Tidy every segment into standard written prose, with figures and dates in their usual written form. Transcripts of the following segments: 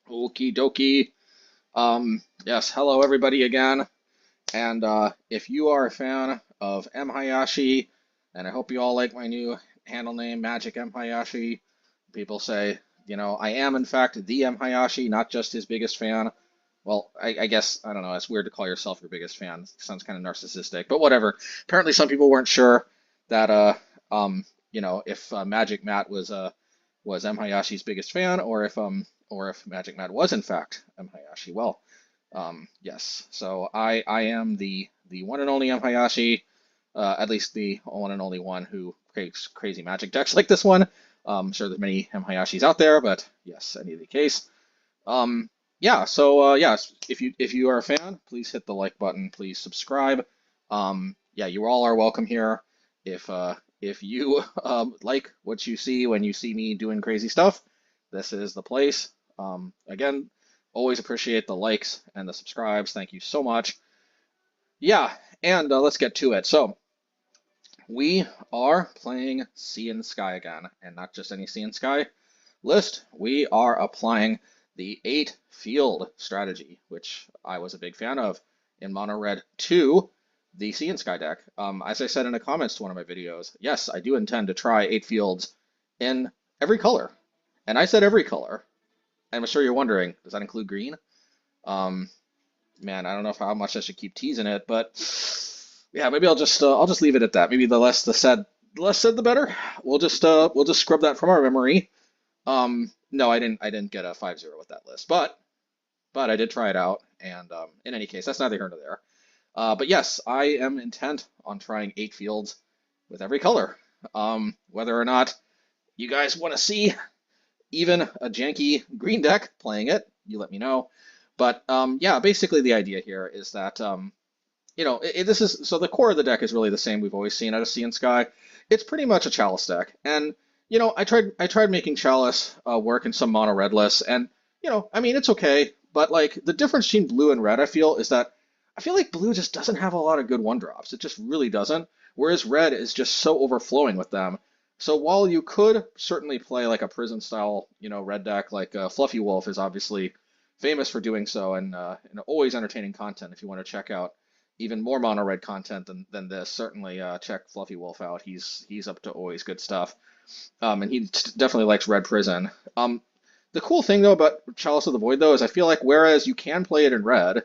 Okie dokie. Yes, hello everybody again. And if you are a fan of MHayashi, and I hope you all like my new handle name, Magic MHayashi, people say, I am in fact the MHayashi, not just his biggest fan. Well, I guess, I don't know, it's weird to call yourself your biggest fan. It sounds kind of narcissistic, but whatever. Apparently some people weren't sure that, if Magic Matt was MHayashi's biggest fan, or if Magic Matt was in fact MHayashi. Well, yes. So I am the one and only MHayashi, at least the one and only one who creates crazy Magic decks like this one. I'm sure there's many MHayashis out there, but yes, any of the case. Yeah. So yes, if you are a fan, please hit the like button. Please subscribe. Yeah, you all are welcome here. If you like what you see when you see me doing crazy stuff, this is the place. Again, always appreciate the likes and the subscribes. Thank you so much. Yeah, and let's get to it. So, we are playing Sea and Sky again, and not just any Sea and Sky list. We are applying the 8 field strategy, which I was a big fan of in Mono Red 2, the Sea and Sky deck. As I said in the comments to one of my videos, yes, I do intend to try 8 fields in every color. And I said every color. I'm sure you're wondering, does that include green? Man, I don't know how much I should keep teasing it, but yeah, maybe I'll just leave it at that. Maybe the less said the better. We'll just scrub that from our memory. No, I didn't get a 5-0 with that list, but I did try it out, and in any case, that's neither here nor there. But yes, I am intent on trying 8 fields with every color. Whether or not you guys want to see even a janky green deck playing it, you let me know. But yeah, basically the idea here is that this is so the core of the deck is really the same we've always seen out of Sea and Sky. It's pretty much a Chalice deck, and I tried making Chalice work in some mono red lists, and I mean it's okay, but like the difference between blue and red, I feel like blue just doesn't have a lot of good one drops. It just really doesn't. Whereas red is just so overflowing with them. So while you could certainly play like a prison style, red deck, like Fluffy Wolf is obviously famous for doing so, and always entertaining content. If you want to check out even more mono red content than this, certainly check Fluffy Wolf out. He's up to always good stuff, and he definitely likes red prison. The cool thing though about Chalice of the Void though is I feel like whereas you can play it in red,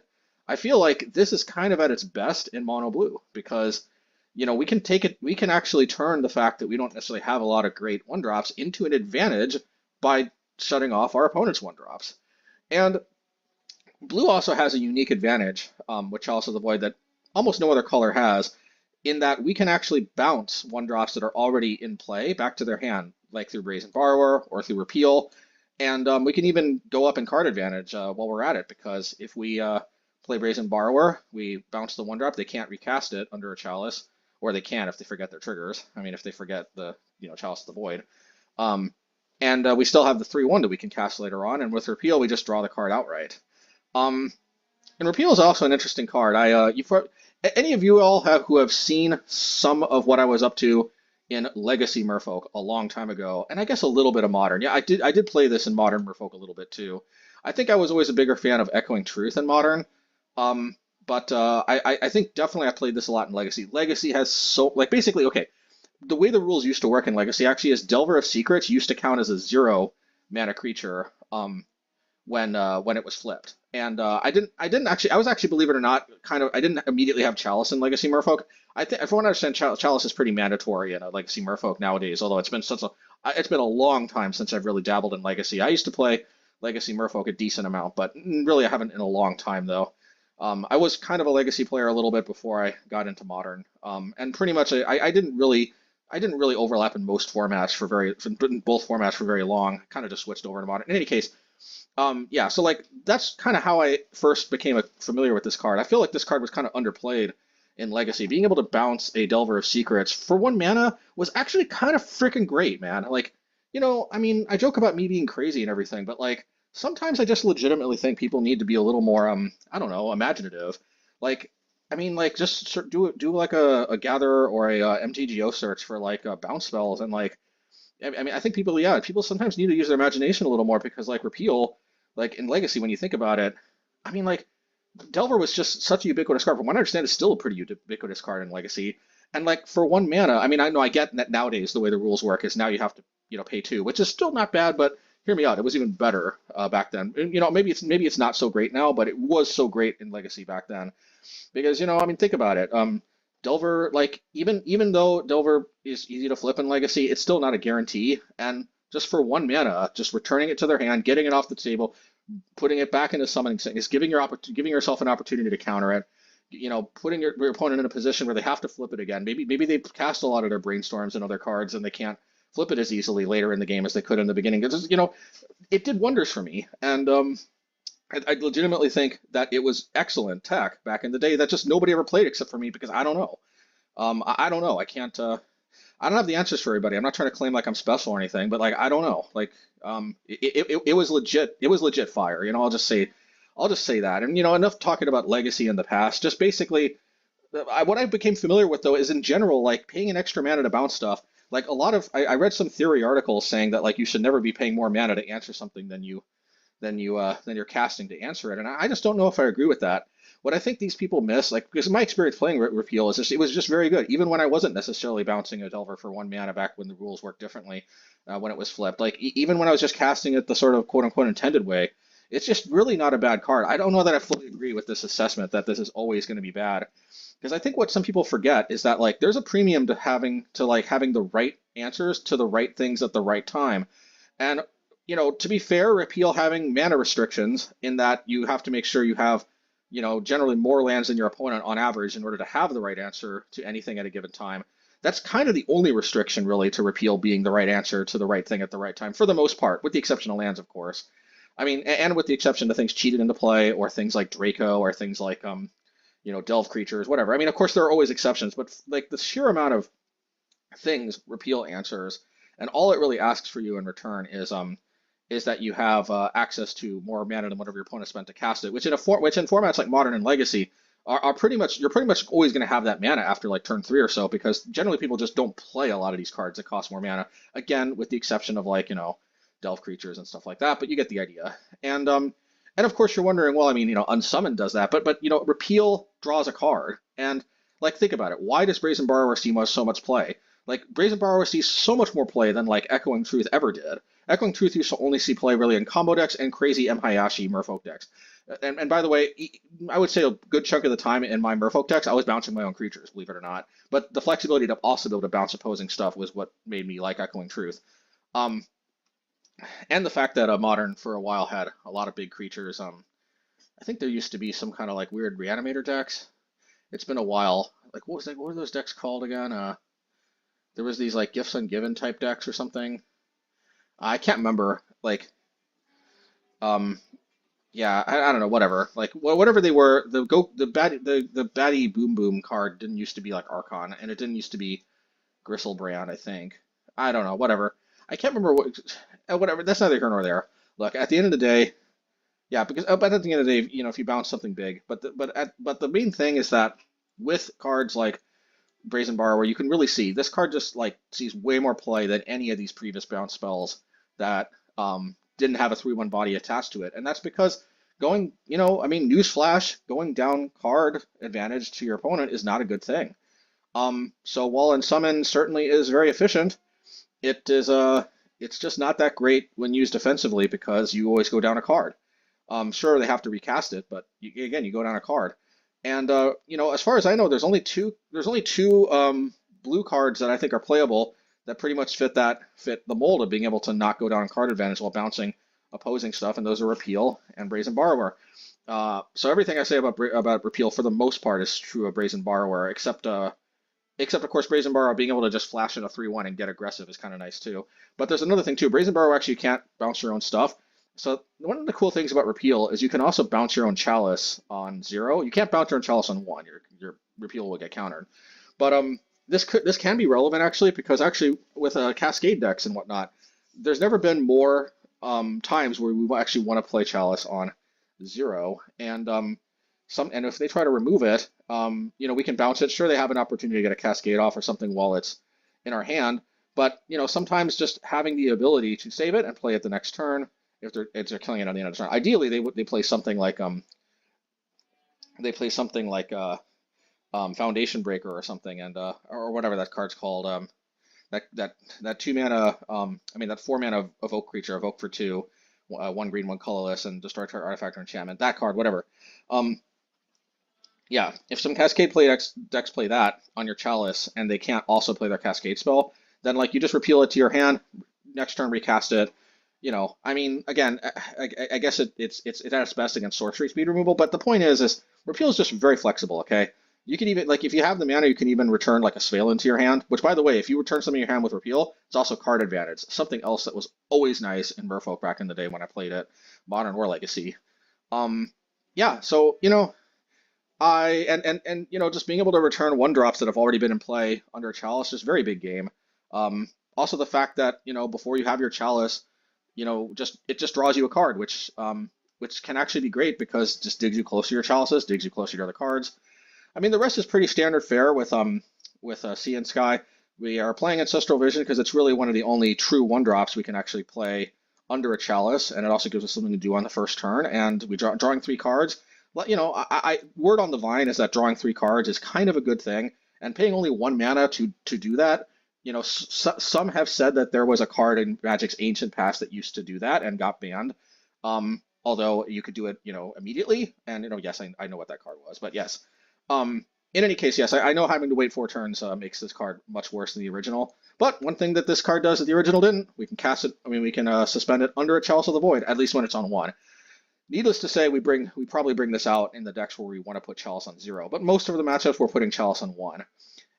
I feel like this is kind of at its best in mono blue because we can actually turn the fact that we don't necessarily have a lot of great one drops into an advantage by shutting off our opponent's one drops. And blue also has a unique advantage, which also the void that almost no other color has, in that we can actually bounce one drops that are already in play back to their hand, like through Brazen Borrower or through Repeal. And we can even go up in card advantage while we're at it, because if we play Brazen Borrower, we bounce the one drop, they can't recast it under a Chalice. Or they can if they forget their triggers. I mean, if they forget the Chalice of the Void. And we still have the 3/1 that we can cast later on. And with Repeal, we just draw the card outright. And Repeal is also an interesting card. Any of you all who have seen some of what I was up to in Legacy Merfolk a long time ago, and I guess a little bit of Modern. Yeah, I did play this in Modern Merfolk a little bit too. I think I was always a bigger fan of Echoing Truth in Modern. But I think definitely I played this a lot in Legacy. Legacy has basically, okay, the way the rules used to work in Legacy actually is Delver of Secrets used to count as a 0 mana creature when it was flipped. And I was actually, believe it or not, I didn't immediately have Chalice in Legacy Merfolk. If I want to understand, Chalice is pretty mandatory in a Legacy Merfolk nowadays, although it's been a long time since I've really dabbled in Legacy. I used to play Legacy Merfolk a decent amount, but really I haven't in a long time though. I was kind of a Legacy player a little bit before I got into Modern, and pretty much I didn't really overlap in both formats for very long. Kind of just switched over to Modern. In any case, yeah. So like that's kind of how I first became familiar with this card. I feel like this card was kind of underplayed in Legacy. Being able to bounce a Delver of Secrets for 1 mana was actually kind of freaking great, man. Like, I mean, I joke about me being crazy and everything, but like. Sometimes I just legitimately think people need to be a little more, I don't know, imaginative. Like, I mean, like just do like a Gather or a MTGO search for like bounce spells, and like I mean, I think people, yeah, people sometimes need to use their imagination a little more because like Repeal, like in Legacy, when you think about it, I mean, like Delver was just such a ubiquitous card. From what I understand, it's still a pretty ubiquitous card in Legacy. And like for 1 mana, I mean, I know I get that nowadays the way the rules work is now you have to, pay 2, which is still not bad, but hear me out. It was even better back then. And, maybe it's not so great now, but it was so great in Legacy back then. Because, I mean, think about it. Delver, like, even though Delver is easy to flip in Legacy, it's still not a guarantee. And just for 1 mana, just returning it to their hand, getting it off the table, putting it back into summoning is giving yourself an opportunity to counter it. Putting your opponent in a position where they have to flip it again. Maybe they cast a lot of their brainstorms and other cards, and they can't flip it as easily later in the game as they could in the beginning. Because it did wonders for me, and I legitimately think that it was excellent tech back in the day that just nobody ever played except for me because I don't know. I don't know. I can't. I don't have the answers for everybody. I'm not trying to claim like I'm special or anything, but like I don't know. Like it was legit. It was legit fire. I'll just say that. And enough talking about legacy in the past. Just basically, what I became familiar with though is in general like paying an extra mana to bounce stuff. Like a lot of I read some theory articles saying that like you should never be paying more mana to answer something than you're casting to answer it. And I just don't know if I agree with that. What I think these people miss, like because my experience playing Repeal is just it was just very good, even when I wasn't necessarily bouncing a Delver for 1 mana back when the rules worked differently when it was flipped. Like even when I was just casting it the sort of quote unquote intended way, it's just really not a bad card. I don't know that I fully agree with this assessment that this is always going to be bad. Because I think what some people forget is that like there's a premium to having the right answers to the right things at the right time. And to be fair, Repeal having mana restrictions in that you have to make sure you have, generally more lands than your opponent on average in order to have the right answer to anything at a given time. That's kind of the only restriction really to Repeal being the right answer to the right thing at the right time, for the most part, with the exception of lands, of course. I mean, and with the exception of things cheated into play or things like Draco or things like, delve creatures, whatever. I mean, of course, there are always exceptions, but like the sheer amount of things Repeal answers, and all it really asks for you in return is that you have access to more mana than whatever your opponent spent to cast it, which in formats like Modern and Legacy are pretty much you're pretty much always going to have that mana after like turn 3 or so because generally people just don't play a lot of these cards that cost more mana. Again, with the exception of like delve creatures and stuff like that, but you get the idea. And of course you're wondering, well, I mean Unsummon does that, but Repeal draws a card, and like think about it, why does Brazen Borrower see so much play? Like Brazen Borrower sees so much more play than like Echoing Truth ever did. Echoing Truth used to only see play really in combo decks and crazy MHayashi Merfolk decks. And by the way, I would say a good chunk of the time in my Merfolk decks, I was bouncing my own creatures, believe it or not. But the flexibility to also be able to bounce opposing stuff was what made me like Echoing Truth. And the fact that Modern for a while had a lot of big creatures. I think there used to be some kind of like weird Reanimator decks. It's been a while. Like what were those decks called again? There was these like Gifts Ungiven type decks or something. I can't remember. Like, yeah, I don't know. Whatever. Like, whatever they were, the baddie Boom Boom card didn't used to be like Archon, and it didn't used to be Gristlebrand. I think. I don't know. Whatever. I can't remember what. Whatever. That's neither here nor there. Look, at the end of the day, yeah, because but at the end of the day, if you bounce something big, but the main thing is that with cards like Brazen Borrower, you can really see this card just like sees way more play than any of these previous bounce spells that didn't have a 3/1 body attached to it, and that's because going, I mean, newsflash, going down card advantage to your opponent is not a good thing. So while Unsummon certainly is very efficient, it's just not that great when used defensively because you always go down a card. Sure, they have to recast it, but again, you go down a card. And as far as I know, there's only two blue cards that I think are playable that pretty much fit the mold of being able to not go down card advantage while bouncing opposing stuff, and those are Repeal and Brazen Borrower. So everything I say about Repeal for the most part is true of Brazen Borrower, except of course Brazen Borrower being able to just flash in a 3/1 and get aggressive is kind of nice too. But there's another thing too. Brazen Borrower actually can't bounce your own stuff. So one of the cool things about Repeal is you can also bounce your own Chalice on 0. You can't bounce your own Chalice on 1. Your Repeal will get countered. But this can be relevant actually because actually with Cascade decks and whatnot, there's never been more times where we actually want to play Chalice on 0. And if they try to remove it, we can bounce it. Sure, they have an opportunity to get a Cascade off or something while it's in our hand. But sometimes just having the ability to save it and play it the next turn if they're killing it on the end of the turn. Ideally, they play something like they play something like Foundation Breaker or something, and or whatever that card's called. That 2 mana, I mean that 4 mana evoke creature, evoke for 2, 1 green, 1 colorless, and destroy target artifact or enchantment. That card, whatever. Yeah, if some Cascade decks play that on your Chalice and they can't also play their Cascade spell, then like you just repeal it to your hand, next turn recast it. I mean, again, I guess it's at its best against sorcery speed removal, but the point is repeal is just very flexible. Okay, you can even, like, if you have the mana, you can even return like a Svyelun to your hand. Which, by the way, if you return something in your hand with repeal, it's also card advantage. Something else that was always nice in Merfolk back in the day when I played it, Modern or Legacy. Yeah, so just being able to return 1-drops that have already been in play under Chalice is a very big game. Also the fact that, before you have your Chalice, it just draws you a card, which can actually be great because it just digs you closer to your Chalices, digs you closer to other cards. I mean, the rest is pretty standard fare with Sea and Sky. We are playing Ancestral Vision because it's really one of the only true 1-drops we can actually play under a Chalice, and it also gives us something to do on the first turn. And we drawing 3 cards. Word on the vine is that drawing 3 cards is kind of a good thing, and paying only 1 mana to do that. Some have said that there was a card in Magic's ancient past that used to do that and got banned. Although you could do it, immediately. And yes, I know what that card was, but yes. In any case, yes, I know having to wait 4 turns makes this card much worse than the original. But one thing that this card does that the original didn't, we can cast it. I mean, we can suspend it under a Chalice of the Void, at least when it's on 1. Needless to say, we probably bring this out in the decks where we want to put Chalice on 0. But most of the matchups we're putting Chalice on 1.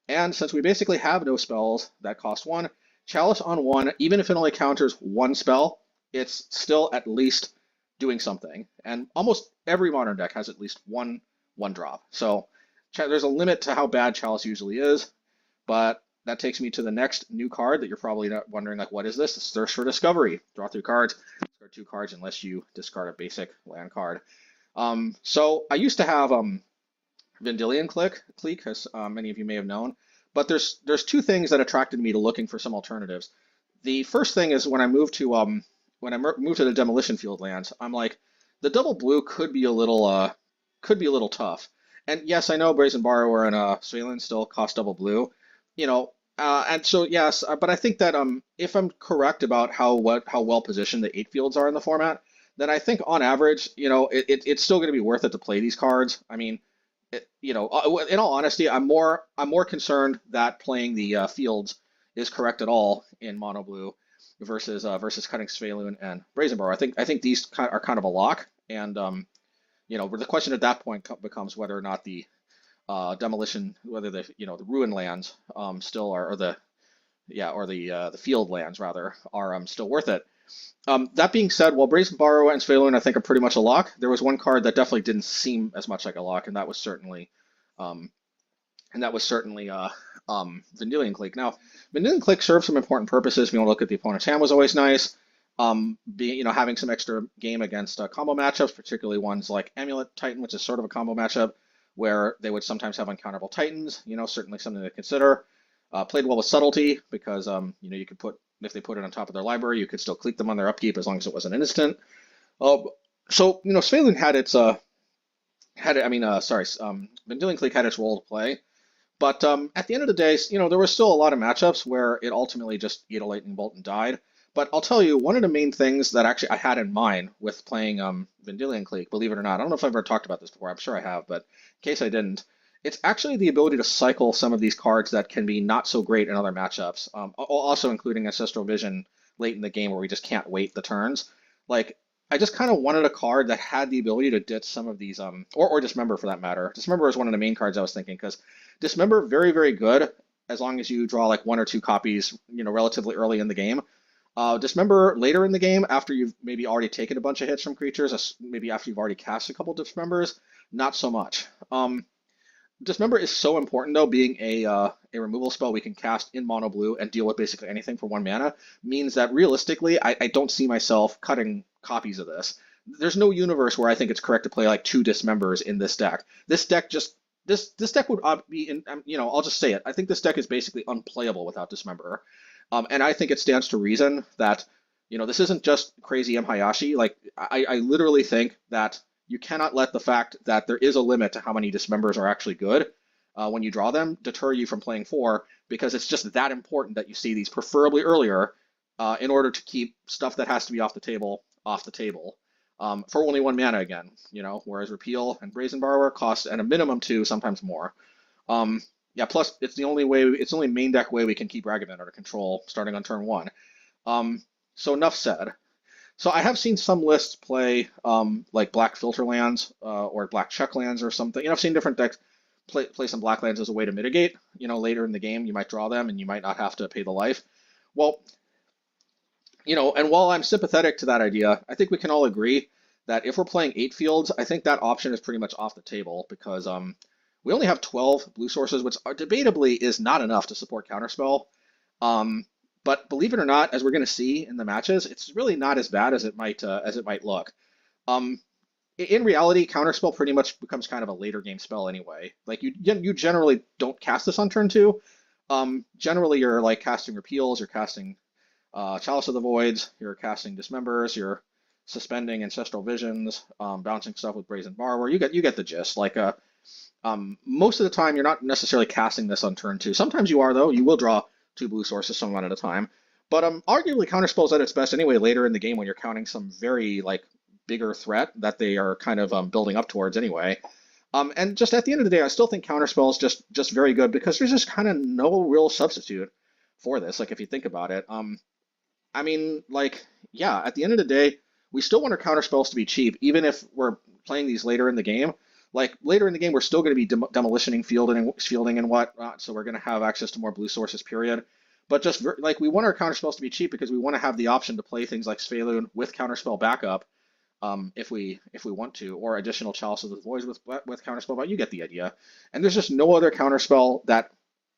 And since we basically have no spells that cost 1, Chalice on 1, even if it only counters 1 spell, it's still at least doing something. And almost every Modern deck has at least one drop. So there's a limit to how bad Chalice usually is, but that takes me to the next new card that you're probably not wondering, like, what is this? It's Thirst for Discovery. Draw 3 cards, discard 2 cards unless you discard a basic land card. So I used to have Vendilion Clique, as many of you may have known, but there's 2 things that attracted me to looking for some alternatives. The first thing is when I moved to the Demolition Field lands, I'm like, the double blue could be a little tough. And yes, I know Brazen Borrower and Svyelun still cost double blue, and so yes, but I think that if I'm correct about how well positioned the 8 fields are in the format, then I think on average, it's still going to be worth it to play these cards. I mean, in all honesty, I'm more concerned that playing the fields is correct at all in mono blue versus cutting Svyelun and Brazen Borrower. I think these are kind of a lock, and the question at that point becomes whether or not the whether the ruin lands still are, or the field lands rather are still worth it. That being said, while Brazen Borrower and Svyelun I think are pretty much a lock, there was one card that definitely didn't seem as much like a lock, and that was certainly Vendilion Clique. Now, Vendilion Clique serves some important purposes. If you want to look at the opponent's hand, was always nice. Having some extra game against combo matchups, particularly ones like Amulet Titan, which is sort of a combo matchup where they would sometimes have uncounterable Titans. Certainly something to consider. Played well with Subtlety because you could if they put it on top of their library, you could still click them on their upkeep as long as it wasn't instant. Svyelun had its Vendilion Clique had its role to play. But at the end of the day, there was still a lot of matchups where it ultimately just ate a lightning bolt and died. But I'll tell you, one of the main things that actually I had in mind with playing Vendilion Clique, believe it or not, I don't know if I've ever talked about this before, I'm sure I have, but in case I didn't, it's actually the ability to cycle some of these cards that can be not so great in other matchups, also including Ancestral Vision late in the game where we just can't wait the turns. Like, I just kind of wanted a card that had the ability to ditch some of these, or Dismember for that matter. Dismember is one of the main cards I was thinking, because Dismember, very, very good, as long as you draw like 1 or 2 copies, relatively early in the game. Dismember later in the game, after you've maybe already taken a bunch of hits from creatures, maybe after you've already cast a couple Dismembers, not so much. Dismember is so important, though, being a removal spell we can cast in mono blue and deal with basically anything for 1 mana, means that realistically, I don't see myself cutting copies of this. There's no universe where I think it's correct to play like 2 Dismembers in this deck. This deck this deck would be, I'll just say it, I think this deck is basically unplayable without Dismember. And I think it stands to reason that, this isn't just crazy MHayashi. Like, I literally think that you cannot let the fact that there is a limit to how many dismembers are actually good when you draw them deter you from playing 4, because it's just that important that you see these preferably earlier in order to keep stuff that has to be off the table. For only 1 mana again, whereas Repeal and Brazen Borrower cost at a minimum 2, sometimes more. Yeah, plus it's the only main deck way we can keep Ragavan under control starting on turn 1. So enough said. So I have seen some lists play like black filter lands or black check lands or something. I've seen different decks play some black lands as a way to mitigate. Later in the game you might draw them and you might not have to pay the life. Well, and while I'm sympathetic to that idea, I think we can all agree that if we're playing 8 fields, I think that option is pretty much off the table because we only have 12 blue sources, which debatably is not enough to support Counterspell. But believe it or not, as we're going to see in the matches, it's really not as bad as it might look. In reality, Counterspell pretty much becomes kind of a later game spell anyway. Like you generally don't cast this on turn 2. Generally, you're like casting Repeals, you're casting Chalice of the Voids, you're casting Dismembers, you're suspending Ancestral Visions, bouncing stuff with Brazen Borrower. You get the gist. Like most of the time, you're not necessarily casting this on turn 2. Sometimes you are, though. You will draw 2 blue sources some one at a time. But arguably, Counterspell's at its best anyway later in the game when you're counting some very bigger threat that they are kind of building up towards anyway. And just at the end of the day, I still think Counterspell is just very good because there's just kind of no real substitute for this. Like if you think about it, I mean, yeah, at the end of the day, we still want our counterspells to be cheap, even if we're playing these later in the game. Like later in the game, we're still going to be demolitioning fielding and whatnot, so we're going to have access to more blue sources, period. But just we want our counterspells to be cheap because we want to have the option to play things like Svyelun with counterspell backup, if we want to, or additional Chalice of the Voids with counterspell. But you get the idea. And there's just no other counterspell that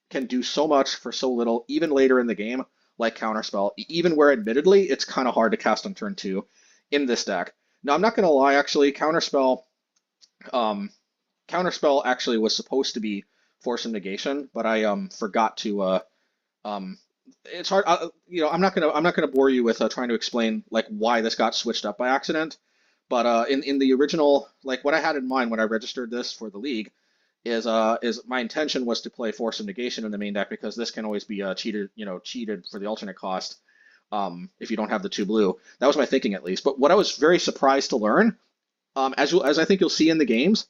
can do so much for so little, even later in the game, like Counterspell, even where admittedly it's kind of hard to cast on turn 2 in this deck. Now, I'm not going to lie, actually, Counterspell actually was supposed to be Force of Negation, but I forgot to. It's hard, I'm not gonna bore you with trying to explain why this got switched up by accident. But in the original, what I had in mind when I registered this for the league is my intention was to play Force of Negation in the main deck because this can always be cheated for the alternate cost if you don't have the 2 blue. That was my thinking at least. But what I was very surprised to learn, as I think you'll see in the games,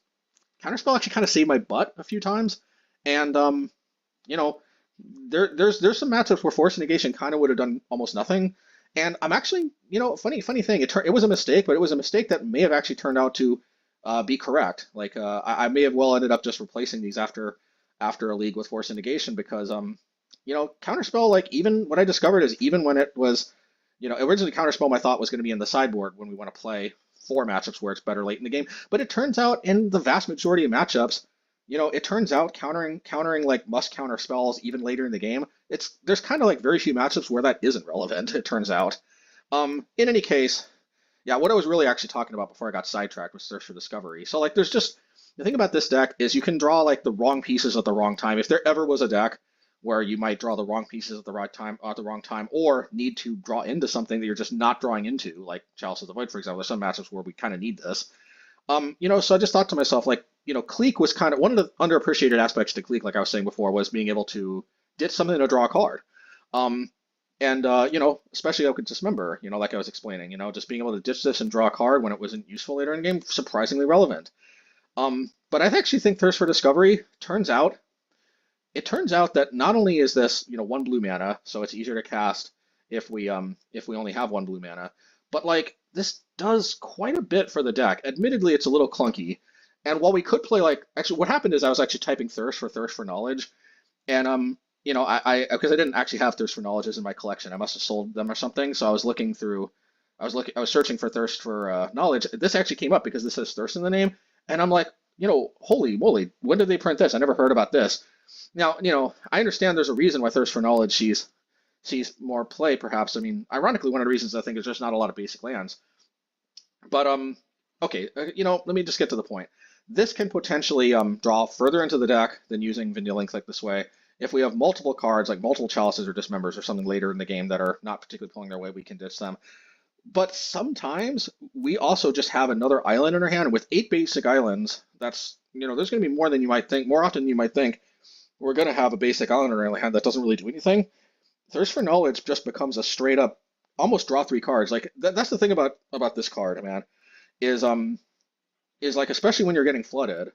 Counterspell actually kind of saved my butt a few times, and there's some matchups where Force of Negation kind of would have done almost nothing. And I'm actually, funny thing, it was a mistake, but it was a mistake that may have actually turned out to be correct. I may have well ended up just replacing these after a league with Force of Negation because Counterspell, even what I discovered is even when it was, originally Counterspell I thought was going to be in the sideboard when we want to play 4 matchups where it's better late in the game, but it turns out in the vast majority of matchups, it turns out countering must counter spells even later in the game, there's kind of very few matchups where that isn't relevant, it turns out. In any case, yeah, what I was really actually talking about before I got sidetracked was Thirst for Discovery. So there's just, the thing about this deck is you can draw the wrong pieces at the wrong time. If there ever was a deck where you might draw the wrong pieces at the right time, or need to draw into something that you're just not drawing into, like Chalice of the Void, for example, there's some matchups where we kind of need this. So I just thought to myself, Clique was kind of one of the underappreciated aspects to Clique, like I was saying before, was being able to ditch something to draw a card. Especially with Dismember, like I was explaining, just being able to ditch this and draw a card when it wasn't useful later in the game, surprisingly relevant. But I actually think Thirst for Discovery turns out that not only is this, 1 blue mana, so it's easier to cast if we only have 1 blue mana, but this does quite a bit for the deck. Admittedly, it's a little clunky. And while we could play actually what happened is I was actually typing Thirst for Knowledge, and because I didn't actually have Thirst for Knowledges in my collection, I must have sold them or something. So I was searching for Thirst for Knowledge. This actually came up because this says Thirst in the name, and I'm like, holy moly, when did they print this? I never heard about this. Now, I understand there's a reason why Thirst for Knowledge sees more play, perhaps. I mean, ironically, one of the reasons I think is there's not a lot of basic lands. But okay, let me just get to the point. This can potentially draw further into the deck than using Vanilla Link this way. if we have multiple cards, like multiple Chalices or Dismembers or something later in the game that are not particularly pulling their way, we can ditch them. But sometimes we also just have another island in our hand. With 8 basic islands, that's, there's going to be more than you might think, more often than you might think. We're going to have a basic island in our hand that doesn't really do anything. Thirst for Knowledge just becomes a straight up, almost draw 3 cards. Like that's the thing about this card, man, is like, especially when you're getting flooded.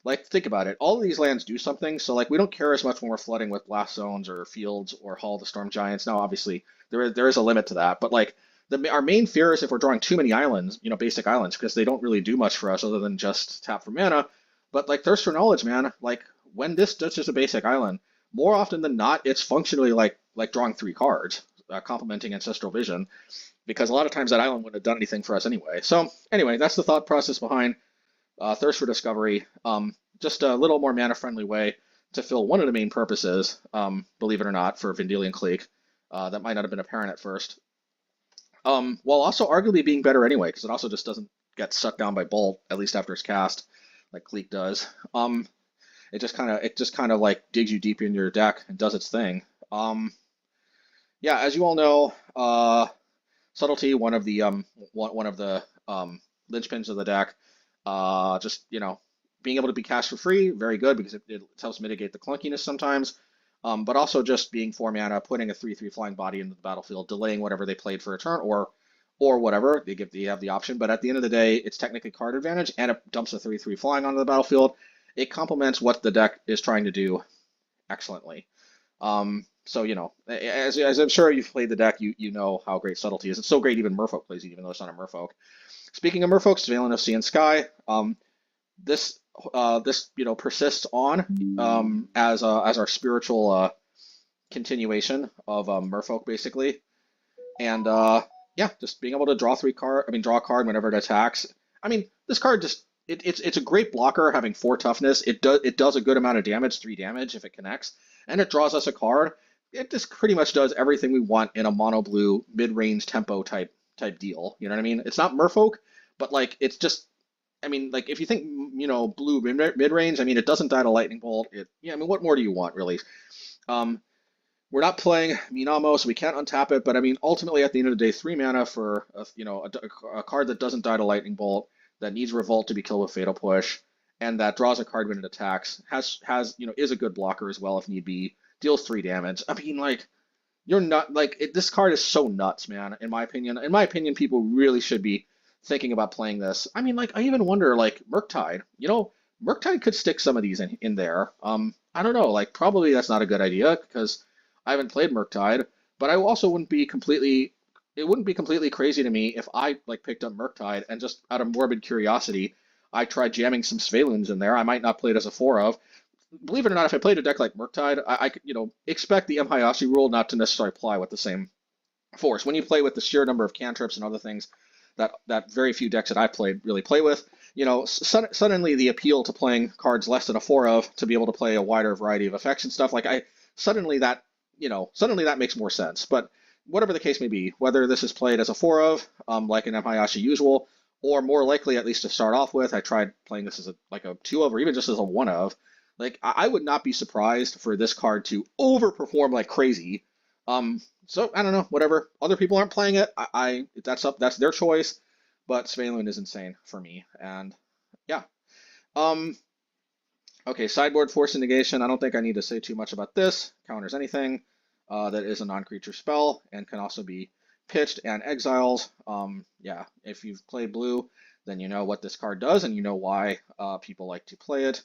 Like, think about it. All of these lands do something, so like we don't care as much when we're flooding with Blast Zones or Fields or Hall of the Storm Giants. Now, obviously, there is a limit to that, but like our main fear is if we're drawing too many islands, basic islands, because they don't really do much for us other than just tap for mana. But like Thirst for Knowledge, man, like when this touches a basic island, more often than not, it's functionally like drawing 3 cards, complementing Ancestral Vision, because a lot of times that island wouldn't have done anything for us anyway. So anyway, that's the thought process behind Thirst for Discovery. Just a little more mana-friendly way to fill one of the main purposes, believe it or not, for Vendilion Clique. That might not have been apparent at first. While also arguably being better anyway, because it also just doesn't get sucked down by Bolt, at least after it's cast, like Clique does. It just kind of like digs you deep in your deck and does its thing. Yeah, as you all know, Subtlety, one of the linchpins of the deck. Just being able to be cast for free, very good, because it helps mitigate the clunkiness sometimes. But also just being 4 mana, putting a 3/3 flying body into the battlefield, delaying whatever they played for a turn, or whatever they have the option. But at the end of the day, it's technically card advantage, and it dumps a 3/3 flying onto the battlefield. It complements what the deck is trying to do excellently. So as I'm sure you've played the deck, you know how great Subtlety is. It's so great even Merfolk plays it, even though it's not a Merfolk. Speaking of Merfolk, Svyelun of Sea and Sky. This persists on as our spiritual continuation of Merfolk basically, and yeah, just being able to draw draw a card whenever it attacks. I mean, this card just it's a great blocker, having 4 toughness. It does a good amount of damage, 3 damage if it connects, and it draws us a card. It just pretty much does everything we want in a mono blue mid-range tempo type deal. You know what I mean? It's not Merfolk, but like it's just, I mean, like if you think blue mid-range, I mean it doesn't die to lightning bolt. I mean, what more do you want really? We're not playing Minamo, so we can't untap it. But I mean, ultimately at the end of the day, 3 mana for a card that doesn't die to lightning bolt, that needs Revolt to be killed with Fatal Push, and that draws a card when it attacks, is a good blocker as well if need be. Deals 3 damage. I mean, like, you're not like this card is so nuts, man. In my opinion, people really should be thinking about playing this. I mean, like, I even wonder, like, Murktide. Murktide could stick some of these in there. I don't know. Like, probably that's not a good idea because I haven't played Murktide, but I also wouldn't be completely. It wouldn't be completely crazy to me if I like picked up Murktide and just out of morbid curiosity, I tried jamming some Svyluns in there. I might not play it as a 4 of. Believe it or not, if I played a deck like Murktide, I could, expect the MHayashi rule not to necessarily apply with the same force. When you play with the sheer number of cantrips and other things that very few decks that I've played really play with, suddenly the appeal to playing cards less than a 4 of to be able to play a wider variety of effects and stuff, like suddenly that makes more sense. But whatever the case may be, whether this is played as a 4 of, like an MHayashi usual, or more likely at least to start off with, I tried playing this as a 2 of, or even just as a 1 of. Like, I would not be surprised for this card to overperform like crazy. So I don't know, whatever. Other people aren't playing it. That's their choice. But Svyelun is insane for me. And yeah. Okay, sideboard Force of Negation. I don't think I need to say too much about this. Counters anything that is a non-creature spell and can also be pitched and exiled. Yeah, if you've played blue, then you know what this card does and you know why people like to play it.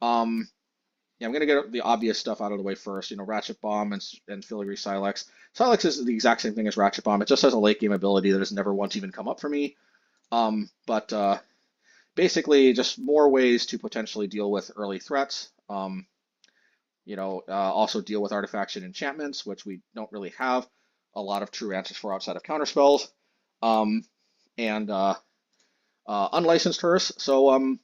Yeah, I'm going to get the obvious stuff out of the way first. Ratchet Bomb and Filigree Sylex. Sylex is the exact same thing as Ratchet Bomb. It just has a late game ability that has never once even come up for me. But basically, just more ways to potentially deal with early threats. Also deal with artifacts and enchantments, which we don't really have a lot of true answers for outside of counterspells. And unlicensed hearse. So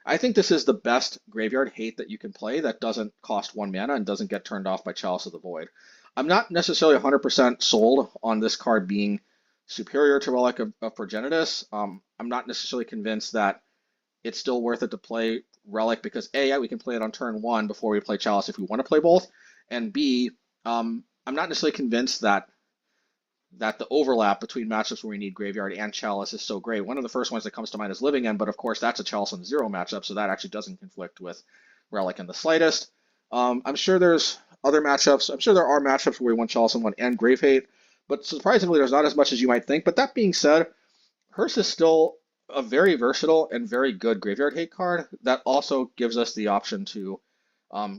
I think this is the best graveyard hate that you can play that doesn't cost 1 mana and doesn't get turned off by Chalice of the Void. I'm not necessarily 100% sold on this card being superior to Relic of Progenitus. I'm not necessarily convinced that it's still worth it to play Relic because A, yeah, we can play it on turn 1 before we play Chalice if we want to play both, and B, I'm not necessarily convinced that the overlap between matchups where we need Graveyard and Chalice is so great. One of the first ones that comes to mind is Living End, but of course that's a Chalice on 0 matchup, so that actually doesn't conflict with Relic in the slightest. I'm sure there's other matchups. I'm sure there are matchups where we want Chalice on 1 and Grave Hate, but surprisingly there's not as much as you might think. But that being said, Hearse is still a very versatile and very good Graveyard Hate card that also gives us the option to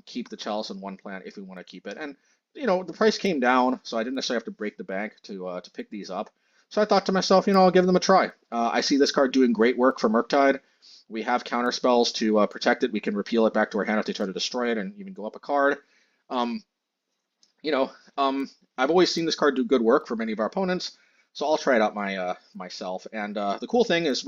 keep the Chalice in 1 plan if we want to keep it. And the price came down, so I didn't necessarily have to break the bank to pick these up. So I thought to myself, I'll give them a try. I see this card doing great work for Murktide. We have counter spells to protect it. We can repeal it back to our hand if they try to destroy it and even go up a card. Um, I've always seen this card do good work for many of our opponents, so I'll try it out myself. And the cool thing is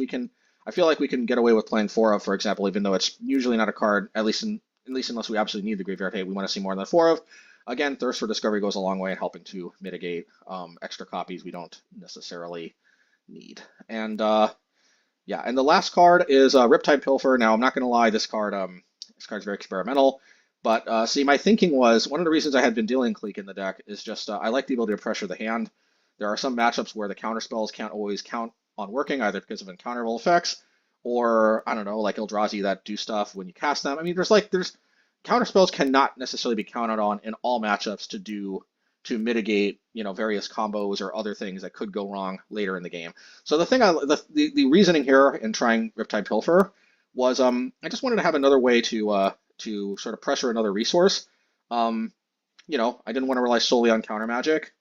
I feel like we can get away with playing 4 of, for example, even though it's usually not a card, at least unless we absolutely need the Graveyard Hate, we want to see more than 4 of. Again, Thirst for Discovery goes a long way in helping to mitigate extra copies we don't necessarily need. And yeah, and the last card is Riptide Pilferer. Now, I'm not going to lie, this card's very experimental. But see, my thinking was, one of the reasons I had been dealing Clique in the deck is just I like the ability to pressure the hand. There are some matchups where the counter spells can't always count on working, either because of encounterable effects, or, I don't know, like Eldrazi that do stuff when you cast them. I mean, there's counterspells cannot necessarily be counted on in all matchups to mitigate various combos or other things that could go wrong later in the game. So the reasoning here in trying Riptide Pilferer was I just wanted to have another way to sort of pressure another resource. I didn't want to rely solely on counter magic,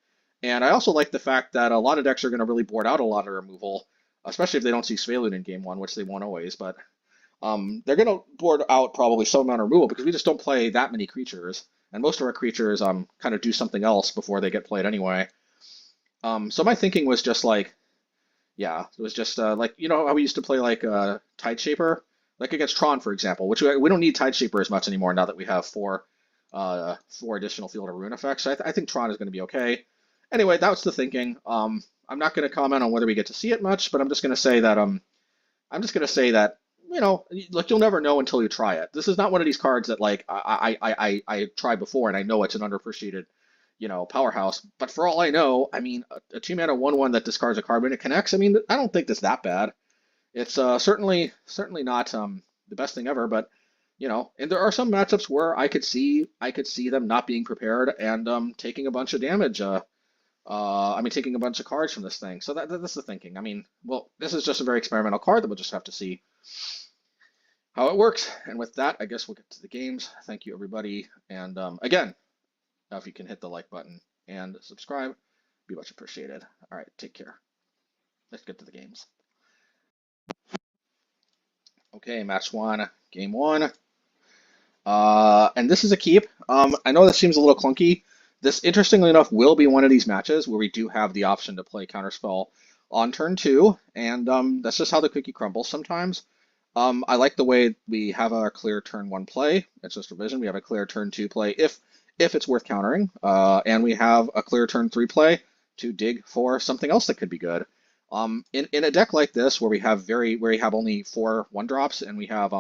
and I also like the fact that a lot of decks are going to really board out a lot of removal, especially if they don't see Svyelun in game 1, which they won't always, but. They're going to board out probably some amount of removal because we just don't play that many creatures, and most of our creatures kind of do something else before they get played anyway. So my thinking was just like, yeah, it was just like how we used to play like Tide Shaper, like against Tron, for example, which we don't need Tide Shaper as much anymore now that we have four additional Field of Ruin effects. So I think Tron is going to be okay. Anyway, that was the thinking. I'm not going to comment on whether we get to see it much, but I'm just going to say that like you'll never know until you try it. This is not one of these cards that like I tried before and I know it's an underappreciated, powerhouse. But for all I know, I mean, a 2-mana 1/1 that discards a card when it connects. I mean, I don't think that's that bad. It's certainly not the best thing ever, but and there are some matchups where I could see them not being prepared and taking a bunch of damage. Taking a bunch of cards from this thing. So that's the thinking. I mean, well, this is just a very experimental card that we'll just have to see how it works. And with that, I guess we'll get to the games. Thank you, everybody. And again, if you can hit the like button and subscribe, be much appreciated. All right, take care. Let's get to the games. Okay, match 1, game 1. And this is a keep. I know this seems a little clunky. This, interestingly enough, will be one of these matches where we do have the option to play Counterspell on turn 2, and that's just how the cookie crumbles sometimes. I like the way we have our clear turn 1 play. Ancestral Vision. We have a clear turn 2 play if it's worth countering, and we have a clear turn 3 play to dig for something else that could be good. In a deck like this where we have only 4 1-drops and we have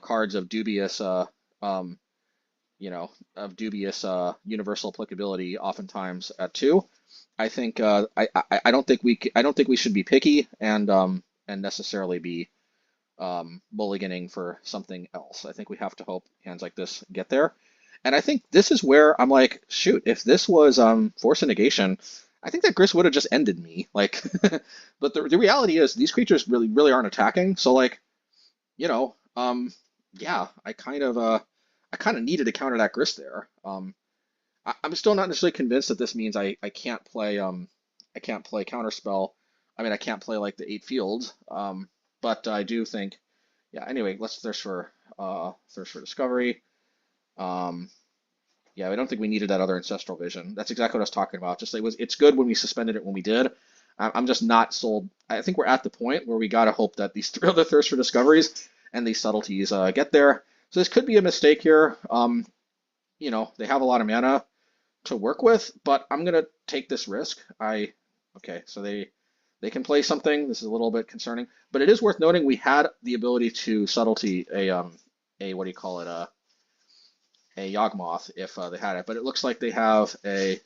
cards of dubious universal applicability oftentimes at 2. I think I don't think we should be picky and necessarily be mulliganing for something else. I think we have to hope hands like this get there. And I think this is where I'm like, shoot, if this was Force of Negation, I think that Gris would have just ended me. Like, but the reality is these creatures really aren't attacking. So like, yeah, I kind of needed to counter that Gris there. I'm still not necessarily convinced that this means I can't play Counterspell. I mean, I can't play like the 8 fields. But I do think, yeah. Anyway, let's Thirst for Discovery. Yeah, I don't think we needed that other Ancestral Vision. That's exactly what I was talking about. Just it's good when we suspended it when we did. I'm just not sold. I think we're at the point where we gotta hope that these 3 other Thirst for Discoveries and these Subtleties get there. So this could be a mistake here. They have a lot of mana to work with, but I'm gonna take this risk. Okay, so they they can play something. This is a little bit concerning, but it is worth noting we had the ability to subtlety a what do you call it a Yawgmoth if they had it, but it looks like they have a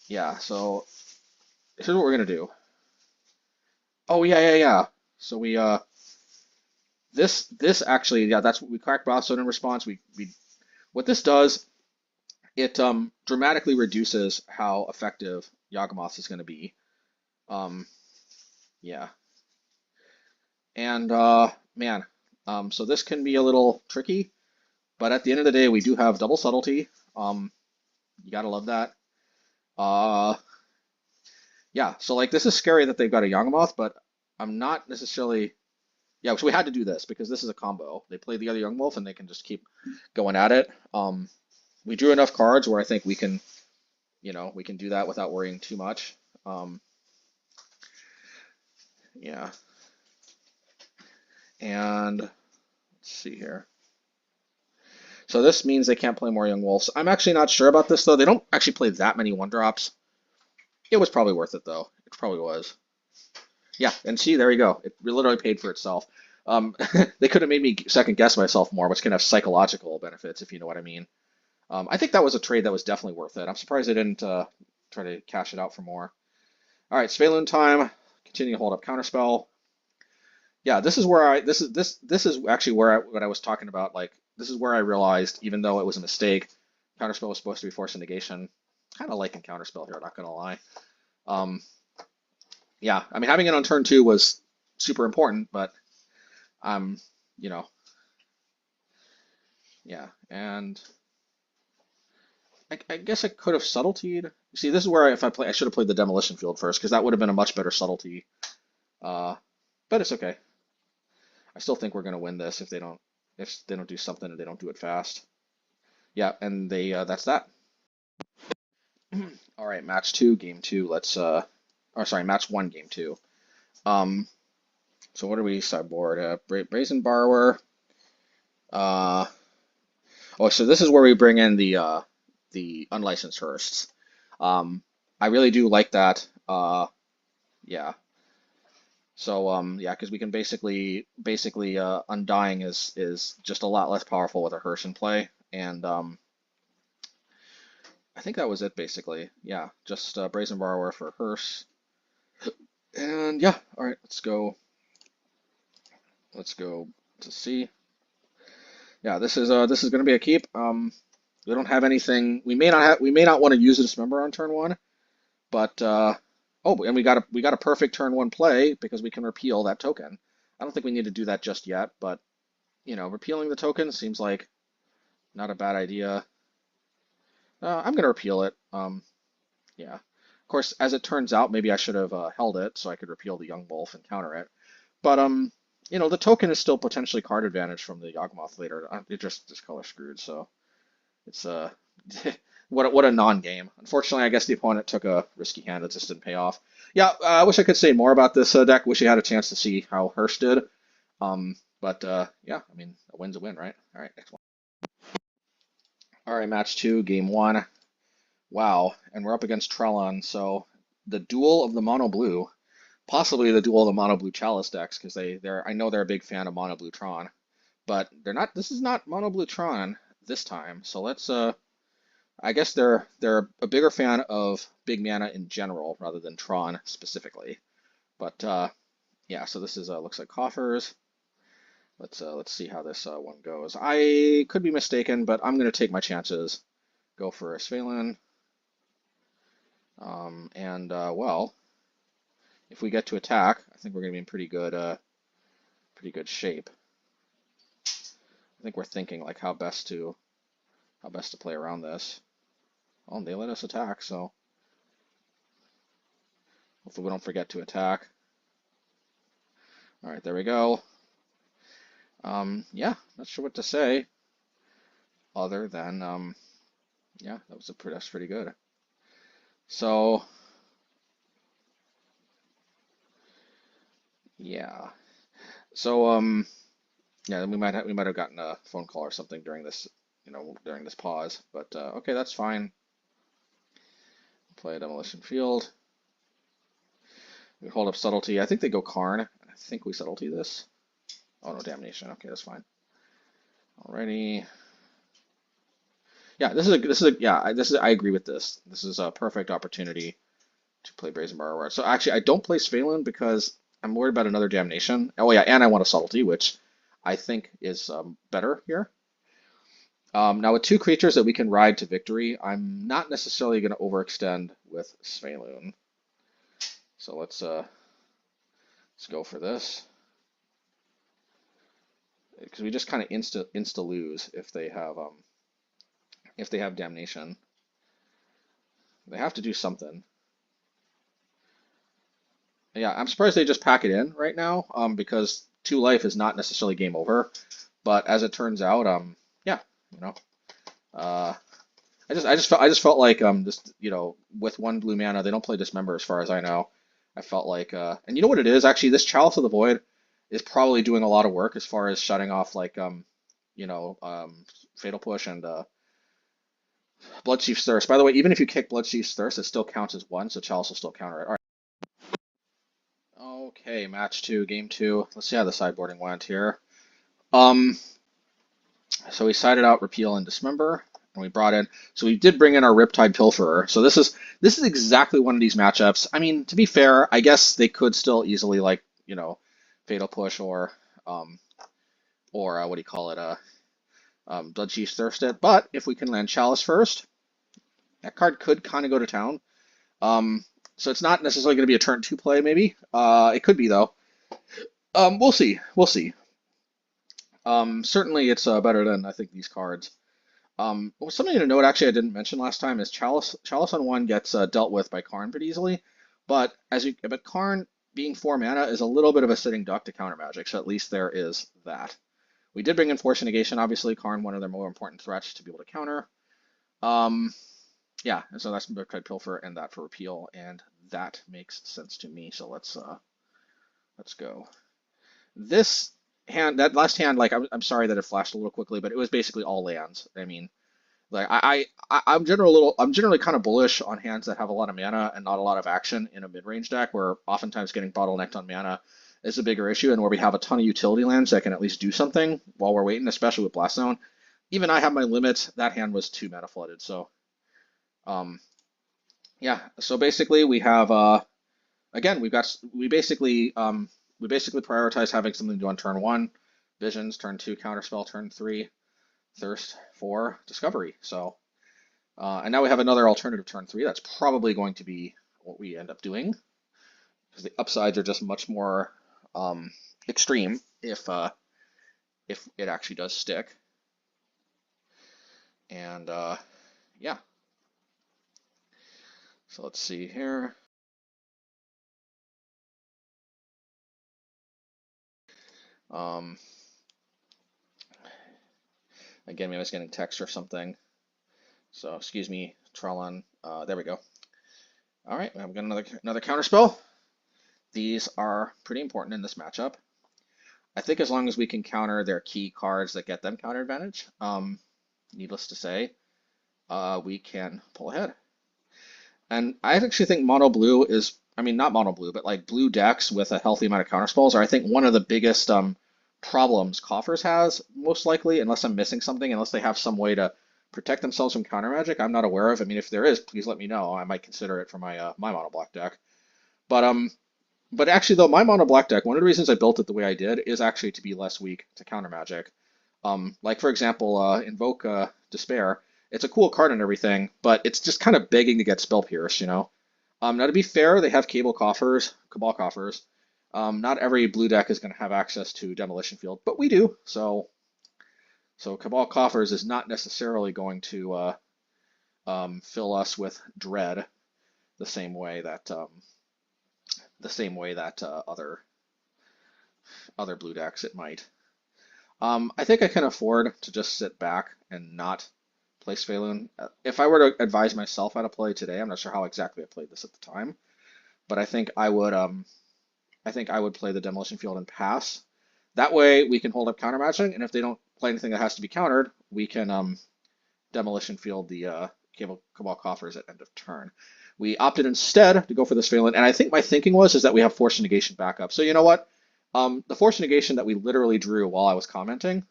yeah. So here's what we're gonna do. Oh yeah. So we this actually yeah that's what we cracked Broadstone in response. We what this does it dramatically reduces how effective Yawgmoth is going to be. Um, yeah, and man, so this can be a little tricky, but at the end of the day, we do have double subtlety. You gotta love that. Uh, yeah, so like this is scary that they've got a Yawgmoth, but I'm not necessarily. Yeah, so we had to do this because this is a combo. They play the other Young Wolf and they can just keep going at it. We drew enough cards where I think we can, we can do that without worrying too much. Yeah, and let's see here. So this means they can't play more Young Wolves. I'm actually not sure about this though. They don't actually play that many 1-drops. It was probably worth it though. It probably was. Yeah, and see, there you go. It literally paid for itself. They could have made me second guess myself more, which can have psychological benefits, if you know what I mean. I think that was a trade that was definitely worth it. I'm surprised they didn't try to cash it out for more. All right, Svyelun time. Continue to hold up Counterspell. Yeah, this is where this is actually where what I was talking about. Like this is where I realized, even though it was a mistake, Counterspell was supposed to be Force of Negation. Kind of liking Counterspell here, not gonna lie. Yeah, I mean having it on turn 2 was super important, but you know, yeah, and I guess I could have subtletied. See, this is where I should have played the Demolition Field first because that would have been a much better subtlety. But it's okay. I still think we're gonna win this if they don't do something and they don't do it fast. Yeah, and they that's that. All right, match 2, game 2. Let's or sorry, match 1, game 2. Um, so what are we sideboard? Brazen Borrower. Uh, oh, so this is where we bring in the unlicensed Hearsts. I really do like that. Yeah. So yeah, because we can basically Undying is just a lot less powerful with a Hearst in play, and I think that was it basically. Yeah, just Brazen Borrower for Hearst, and yeah. All right, let's go. Let's go to C. Yeah, this is going to be a keep. We don't have anything. We may not want to use a Dismember on turn 1, but oh, and we got a perfect turn 1 play because we can repeal that token. I don't think we need to do that just yet, but repealing the token seems like not a bad idea. I'm gonna repeal it. Yeah. Of course, as it turns out, maybe I should have held it so I could repeal the Young Wolf and counter it. But the token is still potentially card advantage from the Yawgmoth later. It just color screwed, so it's what a non-game. Unfortunately, I guess the opponent took a risky hand that just didn't pay off. Yeah, I wish I could say more about this deck. Wish you had a chance to see how Hearst did. But yeah, I mean, a win's a win, right? All right, next one. All right, match 2, game 1. Wow, and we're up against Trellon, so the duel of the mono blue, possibly the duel of the mono blue Chalice decks, because I know they're a big fan of mono blue Tron, but they're not. This is not mono blue Tron this time. So let's I guess they're a bigger fan of big mana in general rather than Tron specifically. But yeah, so this is looks like Coffers. Let's see how this one goes. I could be mistaken, but I'm gonna take my chances. Go for a Svyelun. And well, if we get to attack, I think we're gonna be in pretty good shape. I think we're thinking like how best to play around this. Oh, they let us attack, so hopefully we don't forget to attack. All right, there we go. Yeah, not sure what to say other than yeah, that's pretty good. So yeah, so yeah, we might have gotten a phone call or something during this during this pause, but okay, that's fine. Play Demolition Field. We hold up Subtlety. I think they go Karn. I think we Subtlety this. Oh no, Damnation. Okay, that's fine. Alrighty. Yeah, I agree with this. This is a perfect opportunity to play Brazen Borrower. So actually, I don't play Svyelun because I'm worried about another Damnation. Oh yeah, and I want a Subtlety, which I think is better here. Now with two creatures that we can ride to victory, I'm not necessarily going to overextend with Svyelun. So let's go for this. Because we just kind of insta lose if they have Damnation. They have to do something. Yeah, I'm surprised they just pack it in right now, because 2 life is not necessarily game over. But as it turns out, yeah, you know, uh, I just felt like just with 1 blue mana they don't play Dismember as far as I know. I felt like and you know what it is actually, this Chalice of the Void is probably doing a lot of work as far as shutting off like Fatal Push and Bloodchief's Thirst. By the way, even if you kick Bloodchief's Thirst, it still counts as 1, so Chalice will still counter it. All right. Okay, match 2, game 2. Let's see how the sideboarding went here. Um, so we sided out Repeal and Dismember, and we brought in. So we did bring in our Riptide Pilferer. So this is exactly one of these matchups. I mean, to be fair, I guess they could still easily Fatal Push or what do you call it? Bloodchief's Thirst it. But if we can land Chalice first, that card could kind of go to town. So it's not necessarily going to be a turn 2 play, maybe. It could be though. We'll see. We'll see. Certainly it's better than I think these cards. Something to note, actually, I didn't mention last time is Chalice. Chalice on 1 gets dealt with by Karn pretty easily, but Karn being 4 mana is a little bit of a sitting duck to counter Magic, so at least there is that. We did bring in Force of Negation, obviously. Karn, one of their more important threats to be able to counter. Yeah, and so that's Riptide Pilferer and that for Repeal, and that makes sense to me. So let's go. This hand, that last hand, like I'm sorry that it flashed a little quickly, but it was basically all lands. I mean, like I'm generally kind of bullish on hands that have a lot of mana and not a lot of action in a mid-range deck, where oftentimes getting bottlenecked on mana is a bigger issue, and where we have a ton of utility lands that can at least do something while we're waiting, especially with Blast Zone. Even I have my limits. That hand was 2 mana flooded, so yeah. So basically we have again we basically prioritize having something to do on turn 1, Visions, turn 2, Counterspell, turn 3, Thirst, 4, Discovery. So, and now we have another alternative turn 3. That's probably going to be what we end up doing, because the upsides are just much more extreme if it actually does stick. And yeah. So let's see here. Again, maybe I was getting text or something. So excuse me, Trellon. There we go. All right, I've got another counterspell. These are pretty important in this matchup. I think as long as we can counter their key cards that get them counter advantage, needless to say, we can pull ahead. And I actually think mono blue is, I mean, not mono blue, but like blue decks with a healthy amount of counterspells are, I think, one of the biggest problems Coffers has, most likely, unless I'm missing something, unless they have some way to protect themselves from counter magic I'm not aware of. I mean, if there is, please let me know. I might consider it for my my mono black deck. But actually, though, my mono black deck, one of the reasons I built it the way I did is actually to be less weak to counter magic. Like for example, Invoke Despair. It's a cool card and everything, but it's just kind of begging to get Spell Pierce, you know. Now to be fair, they have Cabal Coffers. Not every blue deck is going to have access to Demolition Field, but we do. So Cabal Coffers is not necessarily going to fill us with dread the same way that other blue decks it might. I think I can afford to just sit back and not play Svyelun. If I were to advise myself how to play today, I'm not sure how exactly I played this at the time, but I think I would play the Demolition Field and pass. That way we can hold up counter matching, and if they don't play anything that has to be countered, we can Demolition Field the Cabal Coffers at end of turn. We opted instead to go for the Svyelun, and I think my thinking was is that we have Force of Negation backup. So you know what? The Force of Negation that we literally drew while I was commenting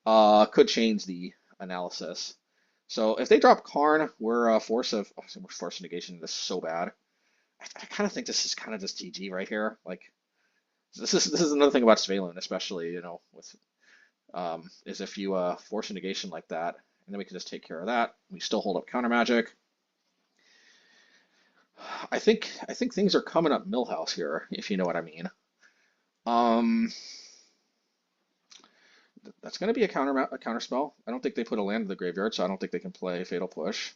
could change the analysis. So if they drop Karn, we're Force of Negation. This is so bad. I kind of think this is kind of just GG right here. Like this is another thing about Svyelun, especially with is if you Force of Negation like that, and then we can just take care of that. We still hold up counter magic. I think things are coming up Millhouse here, if you know what I mean. That's going to be a counter spell. I don't think they put a land in the graveyard, so I don't think they can play Fatal Push.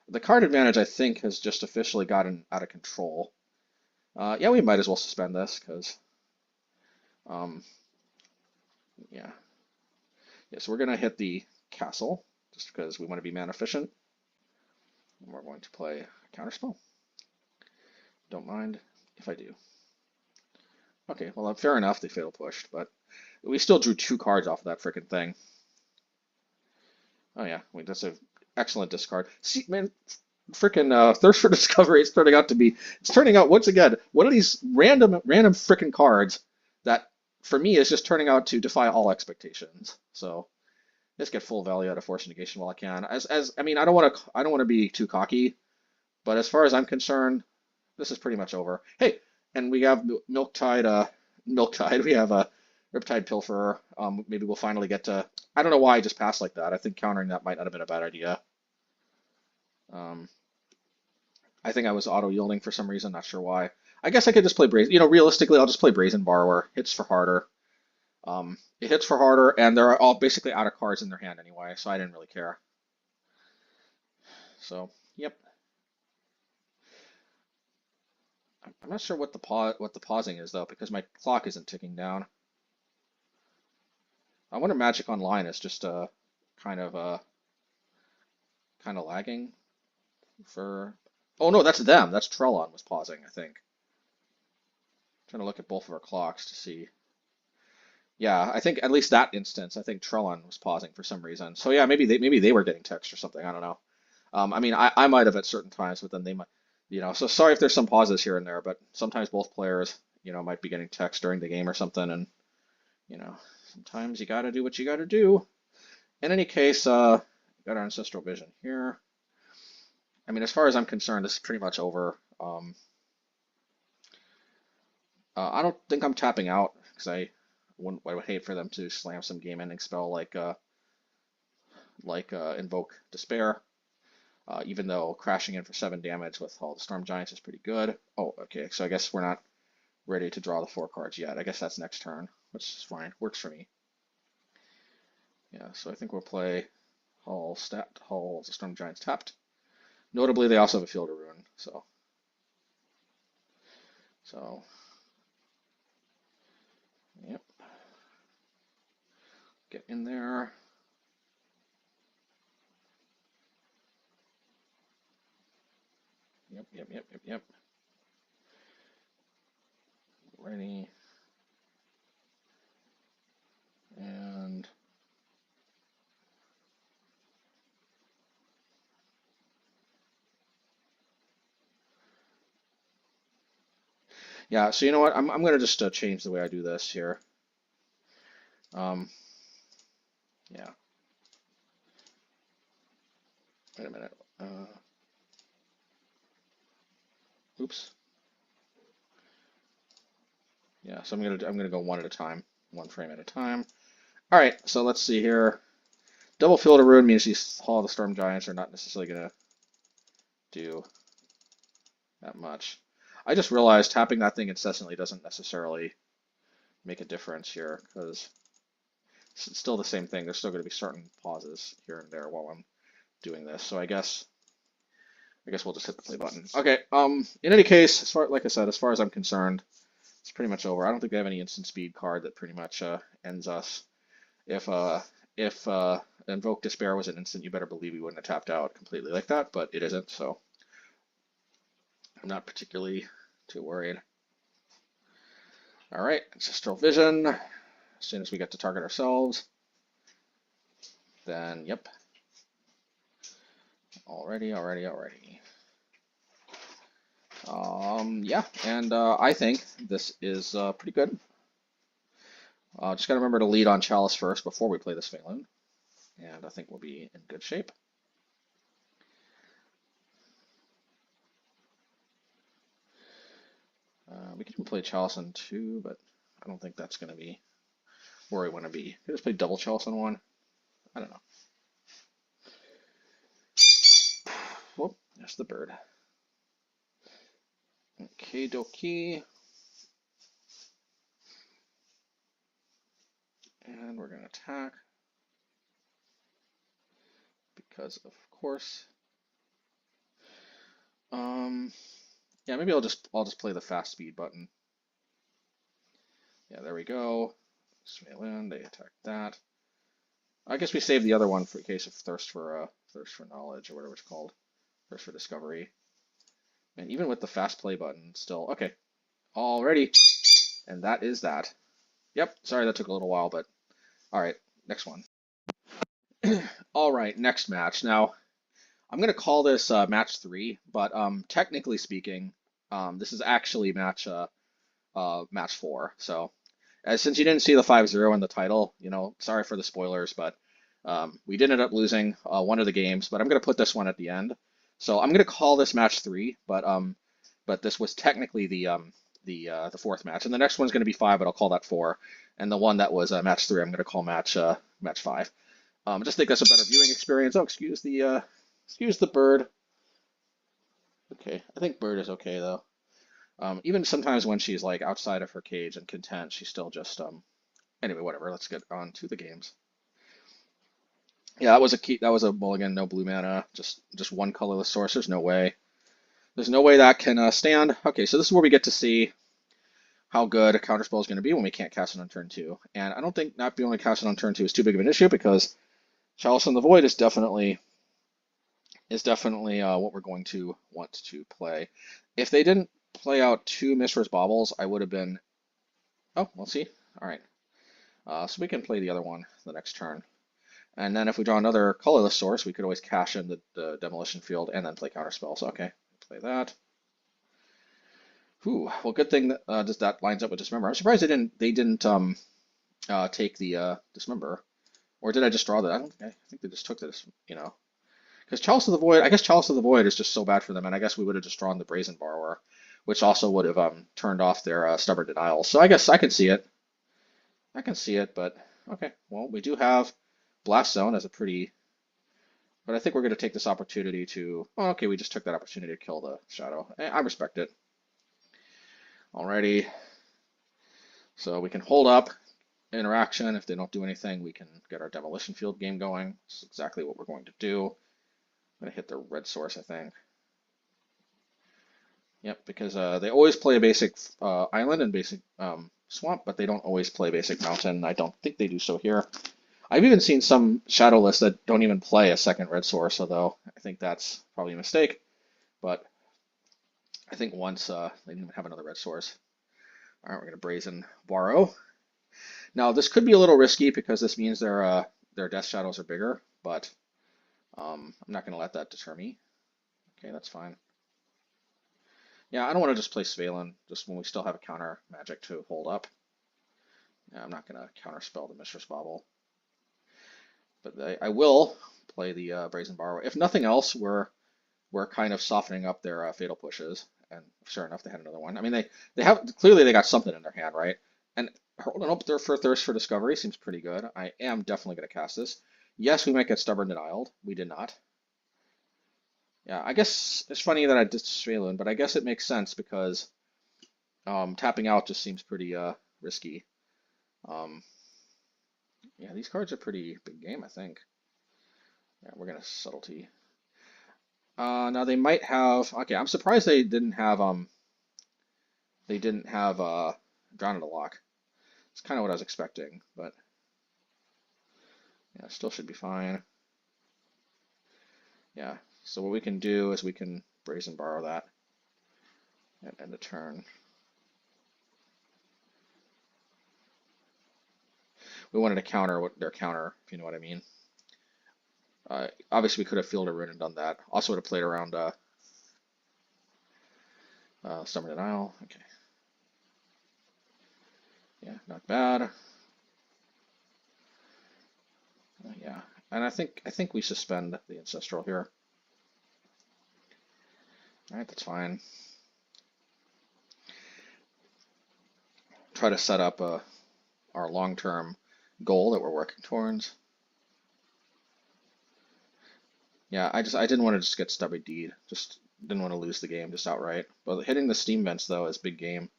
The card advantage, I think, has just officially gotten out of control. Yeah, we might as well suspend this because, yeah. Yeah, so we're going to hit the castle just because we want to be mana efficient. And we're going to play a counterspell. Don't mind if I do. Okay, well, fair enough, they fatal pushed, but we still drew 2 cards off of that freaking thing. Oh yeah, wait, that's an excellent discard. See, man, freaking Thirst for Discovery is turning out to be, it's turning out, once again, one of these random freaking cards that, for me, is just turning out to defy all expectations. So, just get full value out of Force of Negation while I can. I mean, I don't want to be too cocky, but as far as I'm concerned, this is pretty much over. Hey, and we have Milktide, we have a Riptide Pilferer. Maybe we'll finally get to, I don't know why I just passed like that. I think countering that might not have been a bad idea. I think I was auto-yielding for some reason, not sure why. I guess I could just play Brazen, realistically, I'll just play Brazen Borrower. Hits for harder. It hits for harder, and they're all basically out of cards in their hand anyway, so I didn't really care. So, yep. I'm not sure what the pausing is though, because my clock isn't ticking down. I wonder Magic Online is just kind of lagging for. Oh no, that's them. That's Trellon was pausing, I think. I'm trying to look at both of our clocks to see. Yeah, I think at least that instance, I think Trellon was pausing for some reason. So yeah, maybe they were getting text or something. I don't know. I mean, I might have at certain times, but then they might. So sorry if there's some pauses here and there, but sometimes both players, might be getting text during the game or something, and, sometimes you gotta do what you gotta do. In any case, got our Ancestral Vision here. I mean, as far as I'm concerned, this is pretty much over. I don't think I'm tapping out, because I would hate for them to slam some game-ending spell like Invoke Despair. Even though crashing in for 7 damage with all the Storm Giants is pretty good. Oh, okay, so I guess we're not ready to draw the 4 cards yet. I guess that's next turn, which is fine. Works for me. Yeah, so I think we'll play Hull the Storm Giants tapped. Notably, they also have a Field of Ruin, so yep. Get in there. Yep. Ready. And yeah, so you know what? I'm gonna just change the way I do this here. Yeah. Wait a minute. Oops. Yeah, so I'm gonna go one at a time, 1 frame at a time. All right, so let's see here. Double Field of Ruin means these Hall of the Storm Giants are not necessarily gonna do that much. I just realized tapping that thing incessantly doesn't necessarily make a difference here because it's still the same thing. There's still going to be certain pauses here and there while I'm doing this. So I guess we'll just hit the play button. Okay. In any case, like I said, as far as I'm concerned, it's pretty much over. I don't think they have any instant speed card that pretty much ends us. If Invoke Despair was an instant, you better believe we wouldn't have tapped out completely like that, but it isn't. So I'm not particularly too worried. All right, Ancestral Vision. As soon as we get to target ourselves, then yep. Alrighty. Yeah, and I think this is pretty good. Just gotta remember to lead on Chalice first before we play the Svyelun, and I think we'll be in good shape. We can even play Chalice on 2, but I don't think that's gonna be where we want to be. Can just play double Chalice on 1. I don't know. Whoop, there's the bird. Okay, dokie. And we're gonna attack. Because of course. Yeah, maybe I'll just play the fast speed button. Yeah, there we go. Svyelun, they attack that. I guess we save the other one for in case of thirst for knowledge or whatever it's called. Thirst for discovery. And even with the fast play button, still okay. Already. And that is that. Yep, sorry that took a little while, but alright, next one. Alright, next match. Now, I'm gonna call this match 3, but technically speaking, this is actually match 4. So, since you didn't see the 5-0 in the title, sorry for the spoilers, but we did end up losing one of the games. But I'm gonna put this one at the end. So I'm gonna call this match 3, but this was technically the fourth match, and the next one's gonna be 5, but I'll call that 4, and the one that was match 3, I'm gonna call match 5. I just think that's a better viewing experience. Oh, excuse the bird. Okay, I think bird is okay though. Even sometimes when she's like outside of her cage and content, she's still just Anyway, whatever. Let's get on to the games. Yeah, that was a key. That was a mulligan. No blue mana. Just one colorless source. There's no way. There's no way that can stand. Okay, so this is where we get to see how good a counterspell is going to be when we can't cast it on turn 2. And I don't think not being able to cast it on turn 2 is too big of an issue because Chalice in the Void is definitely what we're going to want to play. If they didn't play out 2 Mishra's Baubles, I would have been. Oh, we'll see. All right. So we can play the other one the next turn. And then if we draw another colorless source, we could always cash in the Demolition Field and then play Counterspell. So, okay, play that. Whew, well, good thing that that lines up with Dismember. I'm surprised they didn't take the Dismember. Or did I just draw that? I think they just took this, Because Chalice of the Void, I guess Chalice of the Void is just so bad for them, and I guess we would have just drawn the Brazen Borrower, which also would have turned off their Stubborn Denial. So I guess I can see it. I can see it, but okay. Well, we do have Blast Zone as a pretty... But I think we're going to take this opportunity to... Oh, okay, we just took that opportunity to kill the Shadow. I respect it. Alrighty. So we can hold up interaction. If they don't do anything, we can get our Demolition Field game going. This is exactly what we're going to do. I'm going to hit the red source, I think. Yep, because they always play a basic island and basic swamp, but they don't always play basic mountain. I don't think they do so here. I've even seen some shadow lists that don't even play a second red source, although I think that's probably a mistake. But I think once they didn't even have another red source. All right, we're going to Brazen Borrow. Now this could be a little risky because this means their death shadows are bigger, but I'm not going to let that deter me. Okay, that's fine. Yeah, I don't want to just play Svyelun just when we still have a counter magic to hold up. Yeah, I'm not going to counterspell the Mishra's Bauble. But I will play the Brazen Borrower. If nothing else, we're kind of softening up their fatal pushes. And sure enough, they had another one. I mean, they have clearly they got something in their hand, right? And holding up there for Thirst for Discovery seems pretty good. I am definitely going to cast this. Yes, we might get Stubborn Denialed. We did not. Yeah, I guess it's funny that I did Svyelun, but I guess it makes sense because tapping out just seems pretty risky. Yeah, these cards are pretty big game, I think. Yeah, we're gonna Subtlety. Now they might have. Okay, I'm surprised they didn't have Drown in the Lock. It's kind of what I was expecting, but yeah, still should be fine. Yeah. So what we can do is we can Brazen Borrow that and end the turn. We wanted to counter their counter, if you know what I mean. Obviously, we could have Field a Rune and done that. Also would have played around Stubborn Denial. Okay. Yeah, not bad. Yeah, and I think we suspend the Ancestral here. All right, that's fine. Try to set up our long-term goal that we're working towards. Yeah, I didn't want to just get Stubby Deed. Just didn't want to lose the game just outright. But hitting the Steam Vents though is big game.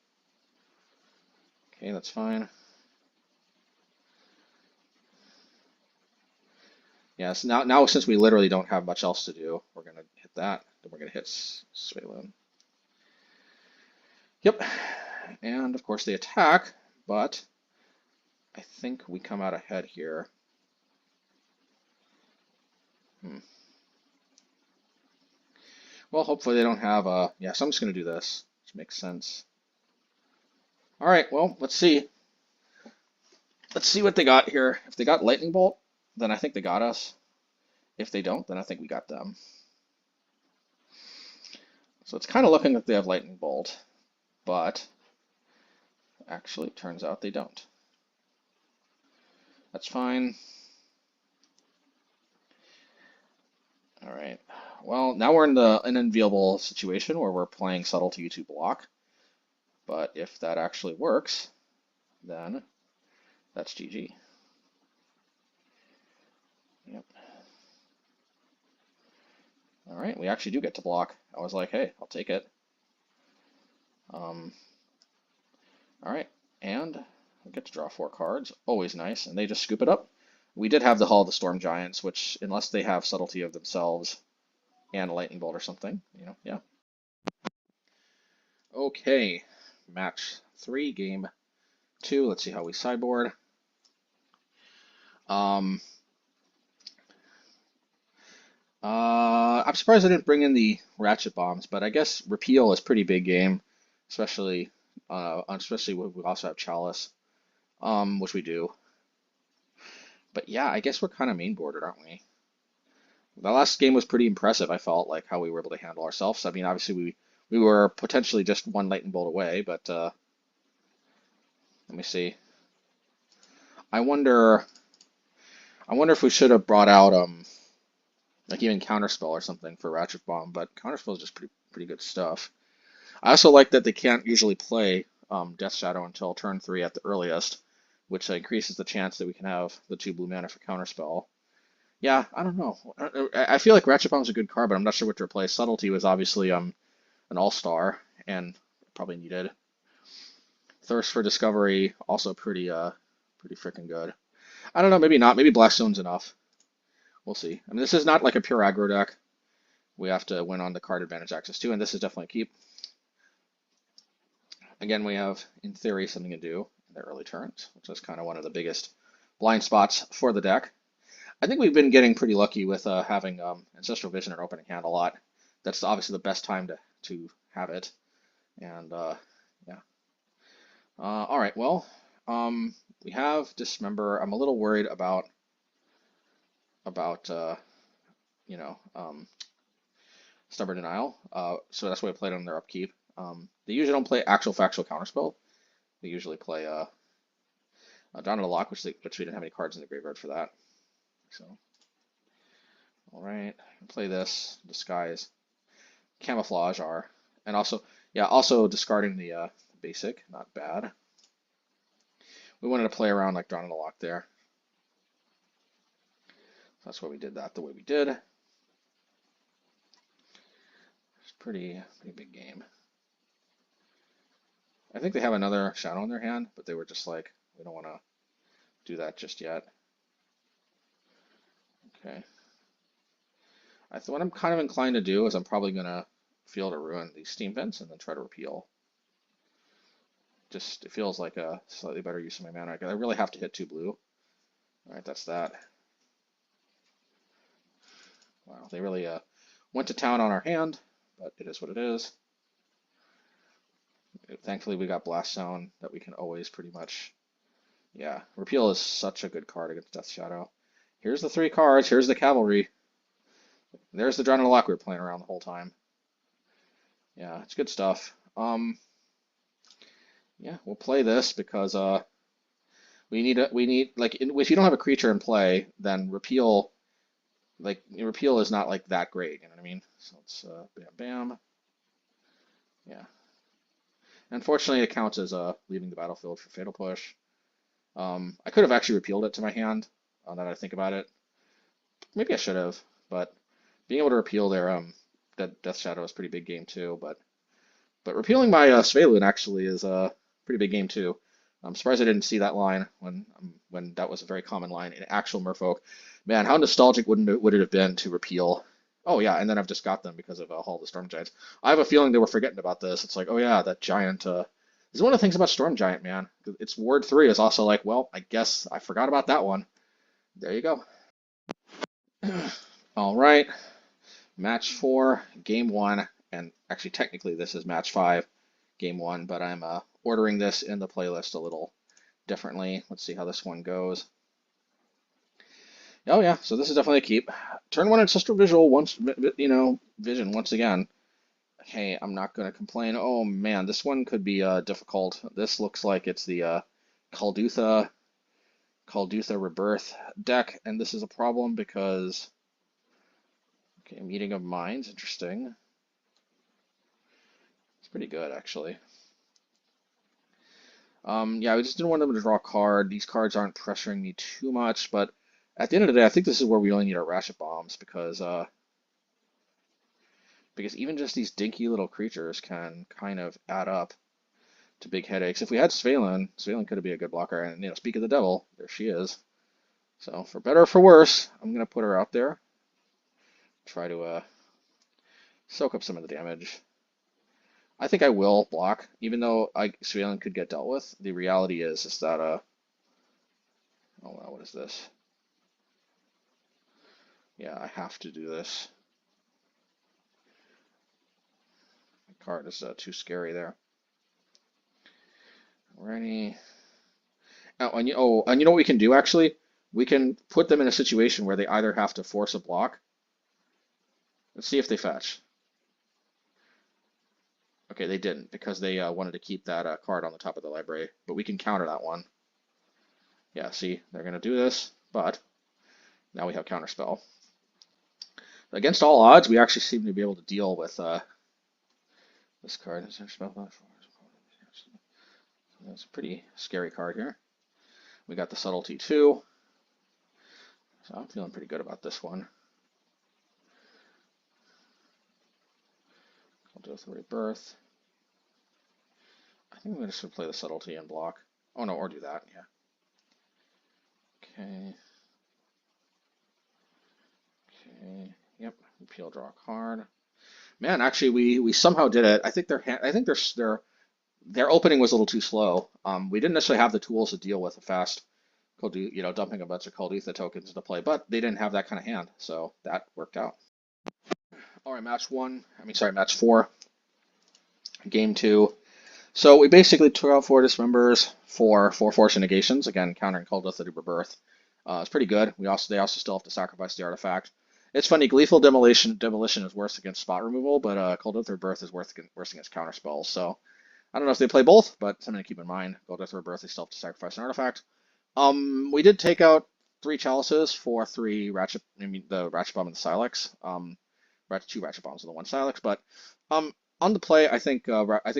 Okay, that's fine. Yes, now since we literally don't have much else to do, we're gonna hit that. Then we're gonna hit Svyelun. Yep, and of course they attack, but I think we come out ahead here. Well, hopefully they don't have a... Yeah, so I'm just going to do this, which makes sense. All right, well, let's see. Let's see what they got here. If they got Lightning Bolt, then I think they got us. If they don't, then I think we got them. So it's kind of looking like they have Lightning Bolt, but actually it turns out they don't. That's fine. All right. Well, now we're in an enviable situation where we're playing Subtlety to block. But if that actually works, then that's GG. Yep. All right, we actually do get to block. I was like, hey, I'll take it. All right, and we get to draw 4 cards. Always nice, and they just scoop it up. We did have the Hall of the Storm Giants, which, unless they have Subtlety of themselves and a Lightning Bolt or something, yeah. Okay, match 3, game 2. Let's see how we sideboard. I'm surprised I didn't bring in the Ratchet Bombs, but I guess Repeal is pretty big game, especially when we also have Chalice, which we do. But yeah, I guess we're kind of main bordered, aren't we? The last game was pretty impressive, I felt, like how we were able to handle ourselves. I mean, obviously we were potentially just 1 Lightning Bolt away, but let me see. I wonder if we should have brought out like even Counterspell or something for Ratchet Bomb, but Counterspell is just pretty good stuff. I also like that they can't usually play Death Shadow until turn 3 at the earliest, which increases the chance that we can have the 2 blue mana for Counterspell. Yeah, I don't know. I feel like Ratchet Bomb is a good card, but I'm not sure what to replace. Subtlety was obviously an all-star and probably needed. Thirst for Discovery also pretty freaking good. I don't know, maybe not. Maybe Blackstone's enough. We'll see. I mean, this is not like a pure aggro deck. We have to win on the card advantage access too, and this is definitely a keep. Again, we have, in theory, something to do in the early turns, which is kind of one of the biggest blind spots for the deck. I think we've been getting pretty lucky with having Ancestral Vision and Opening Hand a lot. That's obviously the best time to have it. And yeah. All right, well, we have Dismember. I'm a little worried about Stubborn Denial. So that's why I played on their upkeep. They usually don't play actual factual Counterspell. They usually play Dawn of the Lock, which we didn't have any cards in the graveyard for that. So, all right, play this Disguise, Camouflage R, and also discarding the basic, not bad. We wanted to play around like Dawn of the Lock there. That's why we did that the way we did. It's pretty big game. I think they have another Shadow in their hand, but they were just like, we don't want to do that just yet. Okay. What I'm kind of inclined to do is I'm probably going to Field of Ruin these Steam Vents and then try to Repeal. It feels like a slightly better use of my mana. I really have to hit 2 blue. All right, that's that. Wow, they really went to town on our hand, but it is what it is. Thankfully, we got Blast Zone that we can always pretty much... Yeah, Repeal is such a good card against Death Shadow. Here's the 3 cards. Here's the Cavalry. There's the Dawn of the Lock we were playing around the whole time. Yeah, it's good stuff. Yeah, we'll play this because we need like if you don't have a creature in play, then repeal repeal is not like that great. You know what I mean? So it's bam bam. Yeah. Unfortunately, it counts as leaving the battlefield for fatal push. I could have actually repealed it to my hand. Now that I think about it, maybe I should have, but being able to repeal their that Death Shadow is a pretty big game too. But repealing my Svyelun actually is a pretty big game too. I'm surprised I didn't see that line when that was a very common line in actual Merfolk. Man, how nostalgic would it have been to repeal? Oh yeah, and then I've just got them because of Hall of the Storm Giants. I have a feeling they were forgetting about this. It's like, oh yeah, that giant. This is one of the things about Storm Giant, man. Its Ward 3 is also like, well, I guess I forgot about that one. There you go. All right, match 4, game 1, and actually technically this is match 5, game 1, but I'm ordering this in the playlist a little differently. Let's see how this one goes. Oh yeah, so this is definitely a keep. Turn 1 Ancestral Visual once, Vision once again. Hey, I'm not going to complain. Oh man, this one could be difficult. This looks like it's the Kuldotha Rebirth deck, and this is a problem because okay, Meeting of Minds, interesting. It's pretty good actually. Yeah, we just didn't want them to draw a card. These cards aren't pressuring me too much, but at the end of the day, I think this is where we only need our Ratchet Bombs because even just these dinky little creatures can kind of add up to big headaches. If we had Svyelun, Svyelun could be a good blocker. And speak of the devil, there she is. So for better or for worse, I'm gonna put her out there. Try to soak up some of the damage. I think I will block, even though Svyelun could get dealt with. The reality is that oh wow, what is this? Yeah, I have to do this. My card is too scary there. Alrighty. And you know what we can do actually? We can put them in a situation where they either have to force a block. Let's see if they fetch. Okay, they didn't because they wanted to keep that card on the top of the library, but we can counter that one. Yeah, see, they're going to do this, but now we have Counterspell. Against all odds, we actually seem to be able to deal with this card. That's a pretty scary card here. We got the Subtlety too, so I'm feeling pretty good about this one. I'll do with Rebirth. I think I'm going to play the Subtlety and block. Oh no, or do that, yeah. Okay. Okay. Yep. Repeal, draw a card. Man, actually, we somehow did it. I think their opening was a little too slow. We didn't necessarily have the tools to deal with a fast, dumping a bunch of Kuldotha tokens into play, but they didn't have that kind of hand, so that worked out. All right, match 4, game 2. So we basically took out 4 Dismembers for 4 Force of Negations, again countering Kuldotha to Rebirth. It's pretty good. They also still have to sacrifice the artifact. It's funny, Gleeful Demolition is worse against spot removal, but Kuldotha Rebirth is worse against counterspells. So I don't know if they play both, but something to keep in mind. Kuldotha Rebirth, they still have to sacrifice an artifact. We did take out 3 Chalices for 3 the Ratchet Bomb and the Sylex. 2 Ratchet Bombs and the 1 Sylex, but on the play, I think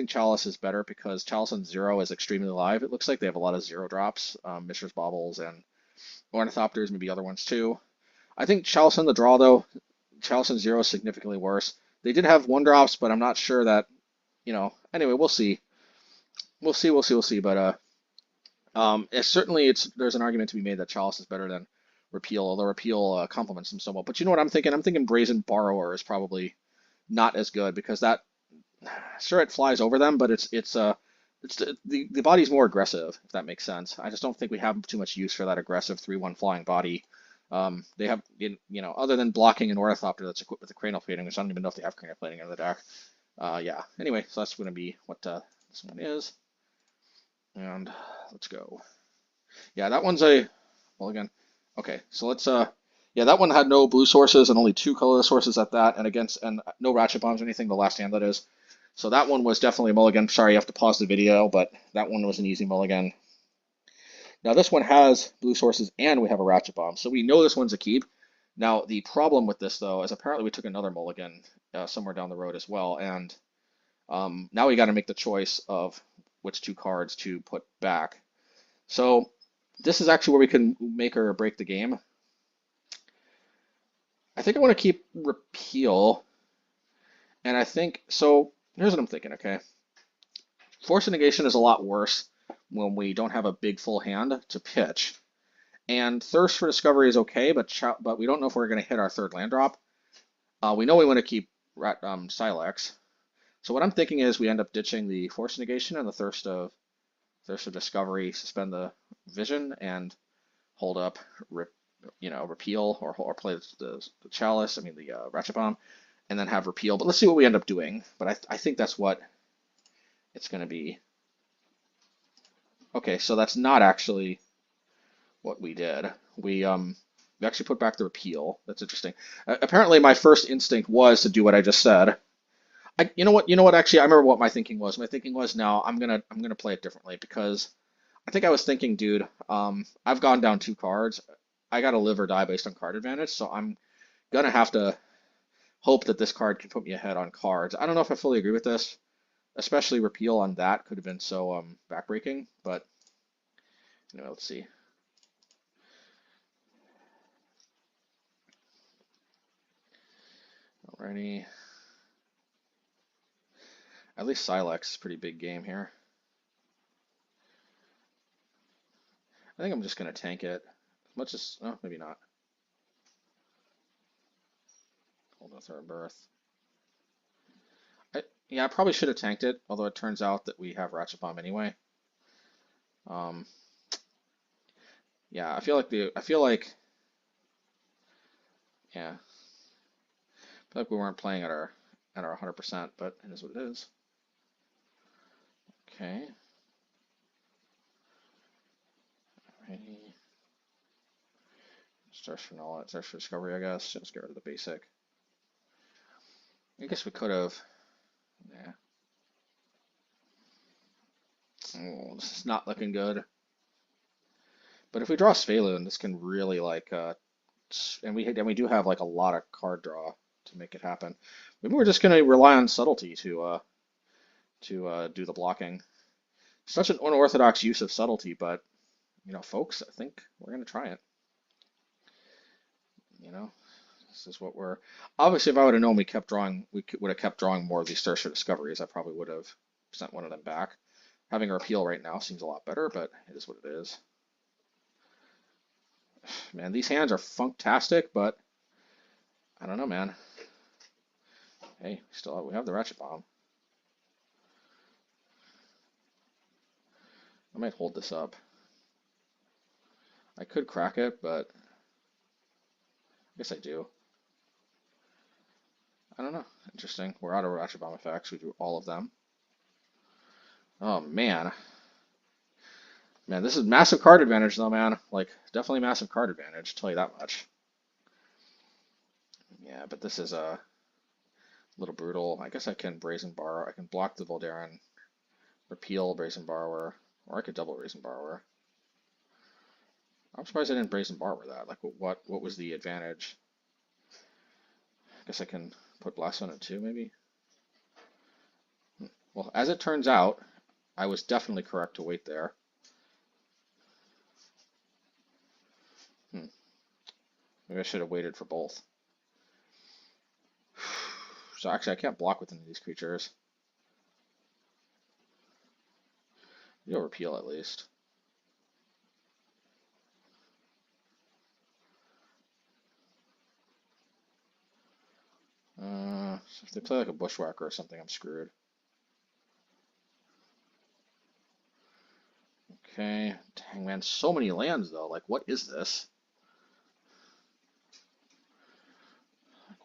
Chalice is better because Chalice on 0 is extremely live. It looks like they have a lot of 0 drops, Mishra's Baubles and Ornithopters, maybe other ones too. I think Chalice on the draw though, Chalice on 0 is significantly worse. They did have 1 drops, but I'm not sure that, anyway, we'll see. We'll see, but there's an argument to be made that Chalice is better than Repeal, although Repeal complements them somewhat. But you know what I'm thinking? I'm thinking Brazen Borrower is probably not as good because that, sure, it flies over them, but the body's more aggressive, if that makes sense. I just don't think we have too much use for that aggressive 3/1 flying body. They have, other than blocking an Ornithopter that's equipped with a Cranial Plating, which I don't even know if they have Cranial Plating in the deck. Yeah, anyway, so that's going to be what this one is. And let's go. Yeah, that one's well, again, okay, so let's, yeah, that one had no blue sources and only 2 colorless sources at that, and no Ratchet Bombs or anything, the last hand that is. So that one was definitely a mulligan. Sorry, you have to pause the video, but that one was an easy mulligan. Now this one has blue sources and we have a Ratchet Bomb, so we know this one's a keep. Now the problem with this though is apparently we took another mulligan somewhere down the road as well, and now we got to make the choice of which two cards to put back. So this is actually where we can make or break the game. I think I want to keep Repeal, and I think, so here's what I'm thinking, okay? Force of Negation is a lot worse when we don't have a big full hand to pitch. And Thirst for Discovery is okay, but we don't know if we're going to hit our third land drop. We know we want to keep Sylex. So what I'm thinking is we end up ditching the Force of Negation and the Thirst of Discovery, suspend the Vision, and hold up Repeal, or play the Chalice, the Ratchet Bomb, and then have Repeal. But let's see what we end up doing. But I think that's what it's going to be. Okay, so that's not actually what we did. We actually put back the Repeal. That's interesting. Apparently, my first instinct was to do what I just said. You know what? Actually, I remember what my thinking was. My thinking was, no, I'm gonna play it differently, because I think I was thinking, dude, I've gone down 2 cards. I gotta live or die based on card advantage, so I'm gonna have to hope that this card can put me ahead on cards. I don't know if I fully agree with this, especially Repeal on that could have been so backbreaking, but let's see. Alrighty. At least Sylex is a pretty big game here. I think I'm just going to tank it. As much as, oh, maybe not. Coldotha or Birth. Yeah, I probably should have tanked it, although it turns out that we have Ratchet Bomb anyway. Yeah, I feel like yeah. I feel like we weren't playing at our 100%, but it is what it is. Okay. Alrighty. Starts for knowledge, starts for discovery, I guess. Just get rid of the basic. I guess we could have. Yeah. Oh, this is not looking good. But if we draw Svyelun, this can really and we do have like a lot of card draw to make it happen. Maybe we're just gonna rely on subtlety to do the blocking. Such an unorthodox use of subtlety, but folks, I think we're gonna try it. This is what we're. Obviously, if I would have known we would have kept drawing more of these Thirst for Discoveries, I probably would have sent one of them back. Having a Repeal right now seems a lot better, but it is what it is. Man, these hands are funktastic, but I don't know, man. Hey, we have the Ratchet Bomb. I might hold this up. I could crack it, but I guess I do. I don't know. Interesting. We're out of Ratchet Bomb effects. We do all of them. Oh, man. Man, this is massive card advantage, though, man. Like, definitely massive card advantage, I'll tell you that much. Yeah, but this is a little brutal. I guess I can Brazen Borrower. I can block the Voldaren, Repeal Brazen Borrower, or I could double Brazen Borrower. I'm surprised I didn't Brazen Borrower that. Like, what was the advantage? I guess I can put Blast on it too, maybe? Well, as it turns out, I was definitely correct to wait there. Maybe I should have waited for both. So actually, I can't block with any of these creatures. You'll Repeal at least. So if they play like a Bushwhacker or something, I'm screwed. Okay. Dang, man, so many lands, though. Like, what is this?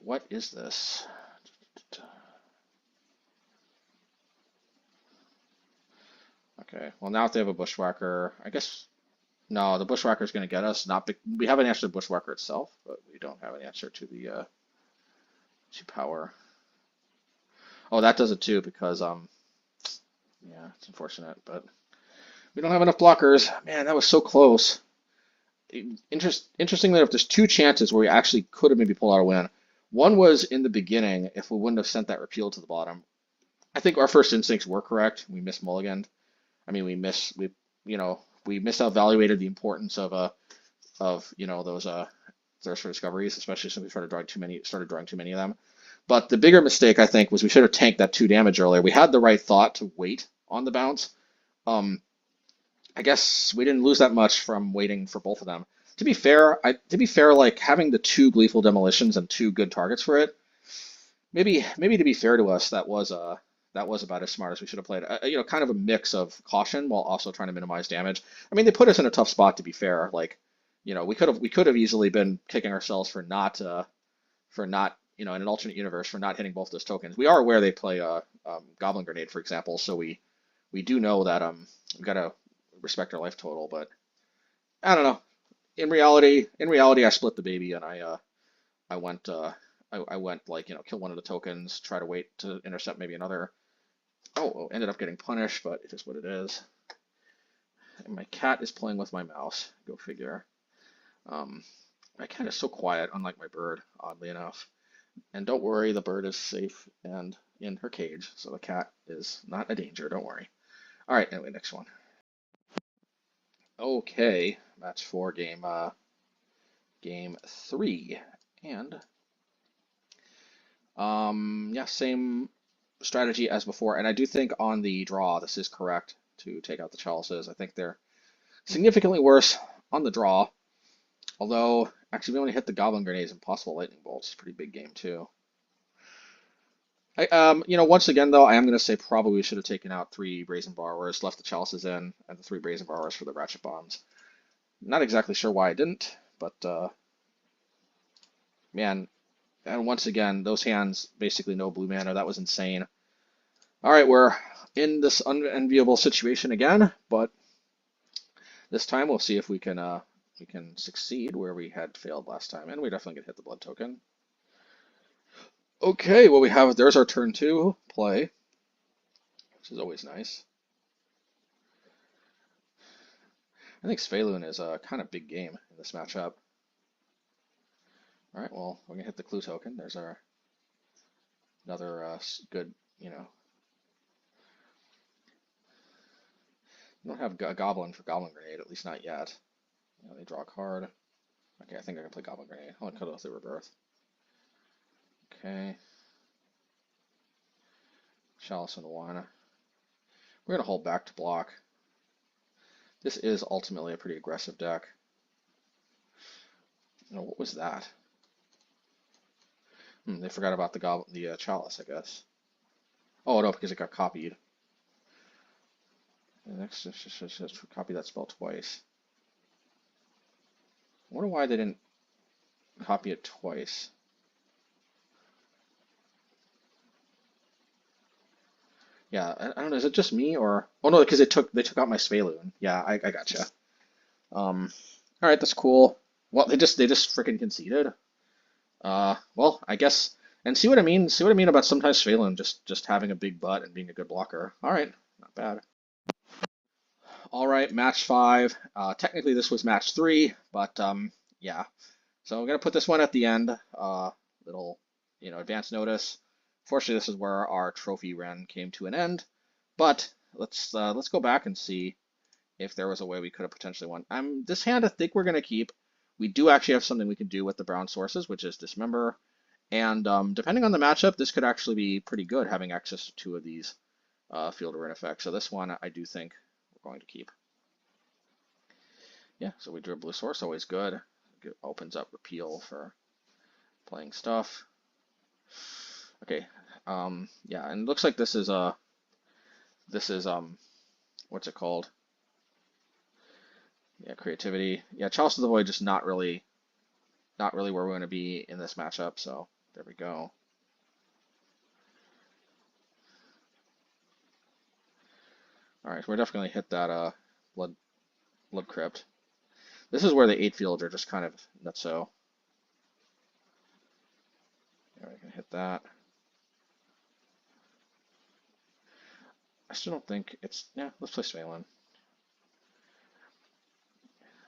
What is this? Okay, well, now if they have a Bushwhacker, I guess, no, the Bushwhacker is going to get us. We have an answer to the Bushwhacker itself, but we don't have an answer to the to power. Oh, that does it too because yeah, it's unfortunate, but we don't have enough blockers. Man, that was so close. Interesting that if there's two chances where we actually could have maybe pulled out a win. One was in the beginning if we wouldn't have sent that repeal to the bottom. I think our first instincts were correct. We missed mulliganed. I mean, we misevaluated the importance of those thirst for discoveries, especially since we started drawing too many of them. But the bigger mistake I think was we should have tanked that 2 damage earlier. We had the right thought to wait on the bounce. I guess we didn't lose that much from waiting for both of them. To be fair, like having the 2 gleeful demolitions and 2 good targets for it, maybe to be fair to us, that was about as smart as we should have played. Kind of a mix of caution while also trying to minimize damage. I mean, they put us in a tough spot to be fair. Like, we could have easily been kicking ourselves for not in an alternate universe for not hitting both those tokens. We are aware they play Goblin Grenade, for example, so we do know that we gotta respect our life total. But I don't know. In reality, I split the baby and I went like kill one of the tokens, try to wait to intercept maybe another. Oh, ended up getting punished, but it is what it is. And my cat is playing with my mouse. Go figure. My cat is so quiet, unlike my bird, oddly enough. And don't worry, the bird is safe and in her cage, so the cat is not a danger, don't worry. All right, anyway, next one. Okay, match 4, game 3. And yeah, same strategy as before. And I do think on the draw, this is correct to take out the chalices. I think they're significantly worse on the draw. Although, actually, we only hit the Goblin Grenades and possible Lightning Bolts. It's a pretty big game, too. Once again, though, I am going to say probably we should have taken out 3 Brazen Borrowers, left the Chalices in, and the 3 Brazen Borrowers for the Ratchet Bombs. Not exactly sure why I didn't, but, man, and once again, those hands, basically no blue mana. That was insane. All right, we're in this unenviable situation again, but this time we'll see if we can succeed where we had failed last time, and we definitely can hit the blood token. Okay, well there's our turn 2 play, which is always nice. I think Svyelun is a kind of big game in this matchup. All right, well, we're gonna hit the clue token. There's our another good, You don't have a Goblin for Goblin Grenade, at least not yet. They draw a card. Okay, I think I can play Goblin Grenade. I'll cut off the rebirth. Okay. Chalice and 1. We're gonna hold back to block. This is ultimately a pretty aggressive deck. What was that? They forgot about the Chalice, I guess. Oh no, because it got copied. The next just copy that spell twice. I wonder why they didn't copy it twice. Yeah, I don't know. Is it just me or? Oh no, because they took out my Svyelun. Yeah, I gotcha. All right, that's cool. Well, they just freaking conceded. Well, I guess, and see what I mean. See what I mean about sometimes Svyelun just having a big butt and being a good blocker. All right, not bad. All right, match 5. Technically this was match 3, but yeah. So I'm gonna put this one at the end. Little, advance notice. Fortunately, this is where our trophy run came to an end. But let's go back and see if there was a way we could have potentially won. This hand I think we're gonna keep. We do actually have something we can do with the brown sources, which is Dismember. And depending on the matchup, this could actually be pretty good having access to 2 of these field rune effects. So this one I do think we're going to keep. Yeah, so we drew a blue source, always good. It opens up Repeal for playing stuff. Okay, yeah, and it looks like this is what's it called? Yeah, creativity. Yeah, Chalice of the Void just not really where we're going to be in this matchup. So there we go. All right, we're definitely hit that blood crypt. This is where the 8 fields are just kind of nutso. Yeah, we can hit that. I still don't think it's, yeah, let's play Svyelun.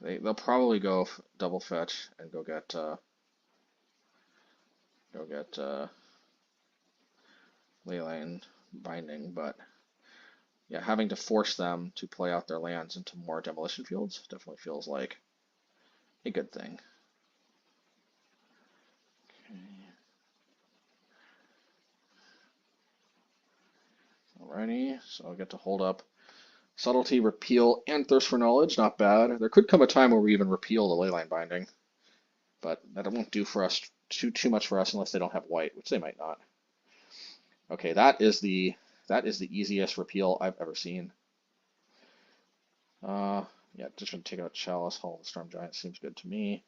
They'll probably go double fetch and go get Leyline Binding, but yeah, having to force them to play out their lands into more Demolition Fields definitely feels like a good thing. Okay. Alrighty, so I'll get to hold up Subtlety, Repeal, and Thirst for Knowledge. Not bad. There could come a time where we even repeal the Leyline Binding, but that won't do for us too much for us unless they don't have white, which they might not. Okay, that is the easiest repeal I've ever seen. Yeah, just gonna take out Chalice, Hall of the Storm Giant seems good to me.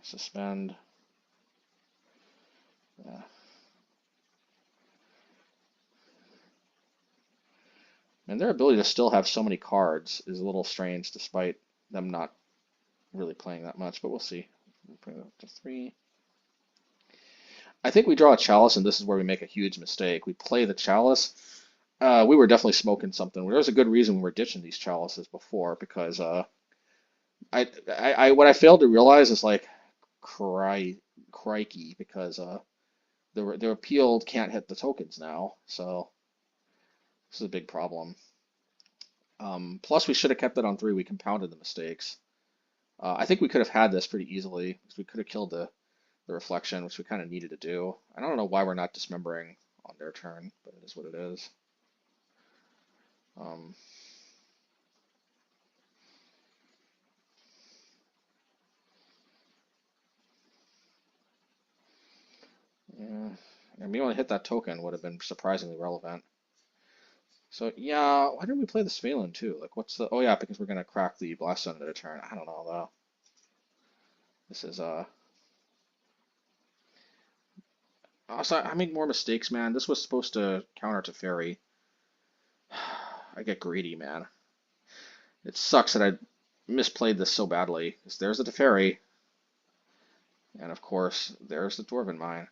Suspend. Yeah. And their ability to still have so many cards is a little strange, despite them not really playing that much. But we'll see. We'll bring it up to 3. I think we draw a Chalice, and this is where we make a huge mistake. We play the Chalice. We were definitely smoking something. There was a good reason we were ditching these Chalices before, because what I failed to realize is like, crikey, because the Repeal can't hit the tokens now, so this is a big problem. Plus, we should have kept it on 3. We compounded the mistakes. I think we could have had this pretty easily, because we could have killed the reflection, which we kind of needed to do. I don't know why we're not dismembering on their turn, but it is what it is. Yeah, and me only hit that token would have been surprisingly relevant. So yeah, why didn't we play the Svyelun too? Like, what's the? Oh yeah, because we're gonna crack the Blast Zone at a turn. I don't know though. This is Also, I made more mistakes, man. This was supposed to counter to Fairy. I get greedy, man. It sucks that I misplayed this so badly. There's the Teferi, and of course, there's the Dwarven Mine.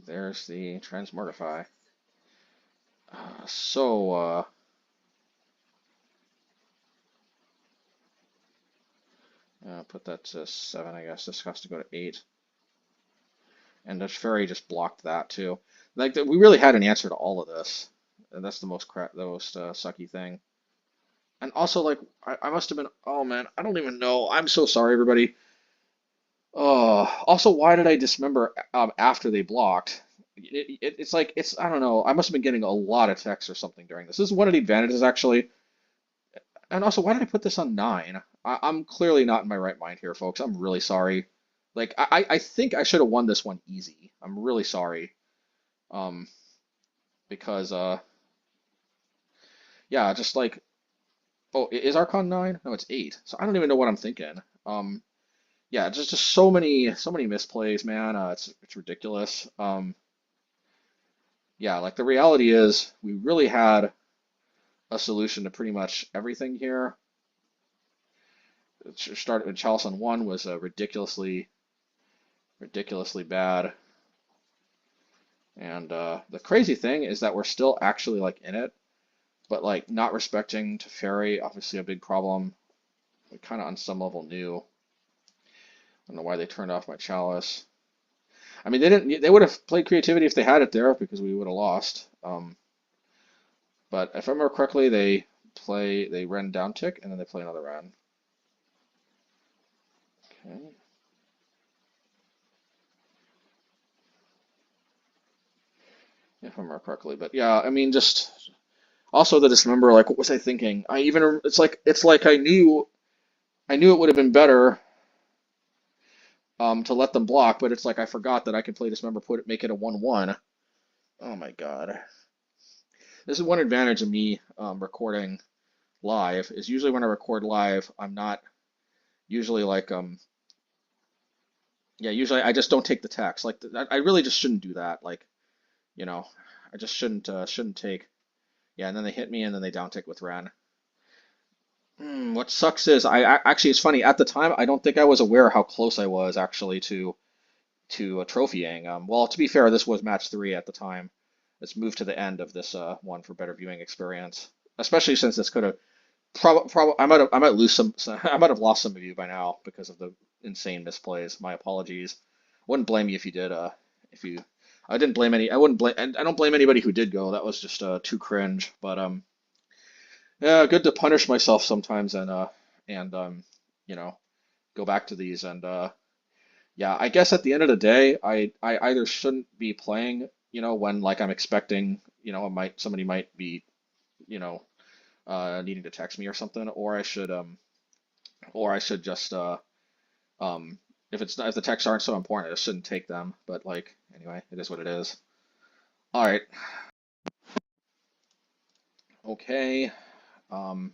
There's the Transmortify. Put that to 7, I guess. This has to go to 8. And the Teferi just blocked that too. Like, we really had an answer to all of this. And that's the most sucky thing. And also, like, I must have been, oh man, I don't even know. I'm so sorry, everybody. Also, why did I dismember after they blocked? It's like, I don't know. I must have been getting a lot of text or something during this. This is one of the advantages, actually. And also, why did I put this on 9? I'm clearly not in my right mind here, folks. I'm really sorry. Like, I think I should have won this one easy. I'm really sorry. Because, yeah, just like, oh, is Archon 9? No, it's 8. So I don't even know what I'm thinking. Yeah, just so many misplays, man. It's ridiculous. Yeah, like the reality is we really had a solution to pretty much everything here. It started with Chalice on 1 was ridiculously bad. And the crazy thing is that we're still actually like in it, but like not respecting Teferi, obviously a big problem. We kind of on some level knew. I don't know why they turned off my Chalice. I mean, they would have played creativity if they had it there because we would have lost. But if I remember correctly, they ran down tick and then they play another run. Okay. If I remember correctly, but yeah, I mean, just also the Dismember. Like, what was I thinking? It's like I knew it would have been better to let them block, but it's like I forgot that I could play Dismember, make it a 1/1. Oh my God. This is one advantage of me recording live, is usually when I record live, I'm not usually like yeah, usually I just don't take the text. Like I really just shouldn't do that. Like, you know, I just shouldn't take. Yeah, and then they hit me and then they down tick with Ren. What sucks is actually it's funny, at the time I don't think I was aware how close I was actually to trophying. Well, to be fair, this was match 3 at the time. let's move to the end of this one for better viewing experience. Especially since this could have probably I might lose I might have lost some of you by now because of the insane misplays. My apologies. Wouldn't blame you if you did. If you I didn't blame any. I wouldn't blame. And I don't blame anybody who did go. That was just too cringe. But yeah, good to punish myself sometimes and you know, go back to these and yeah, I guess at the end of the day, I either shouldn't be playing, when like I'm expecting, somebody might be, you know, needing to text me or something, or I should just if it's not, if the texts aren't so important, I just shouldn't take them. But like anyway, it is what it is. All right. Okay. Um,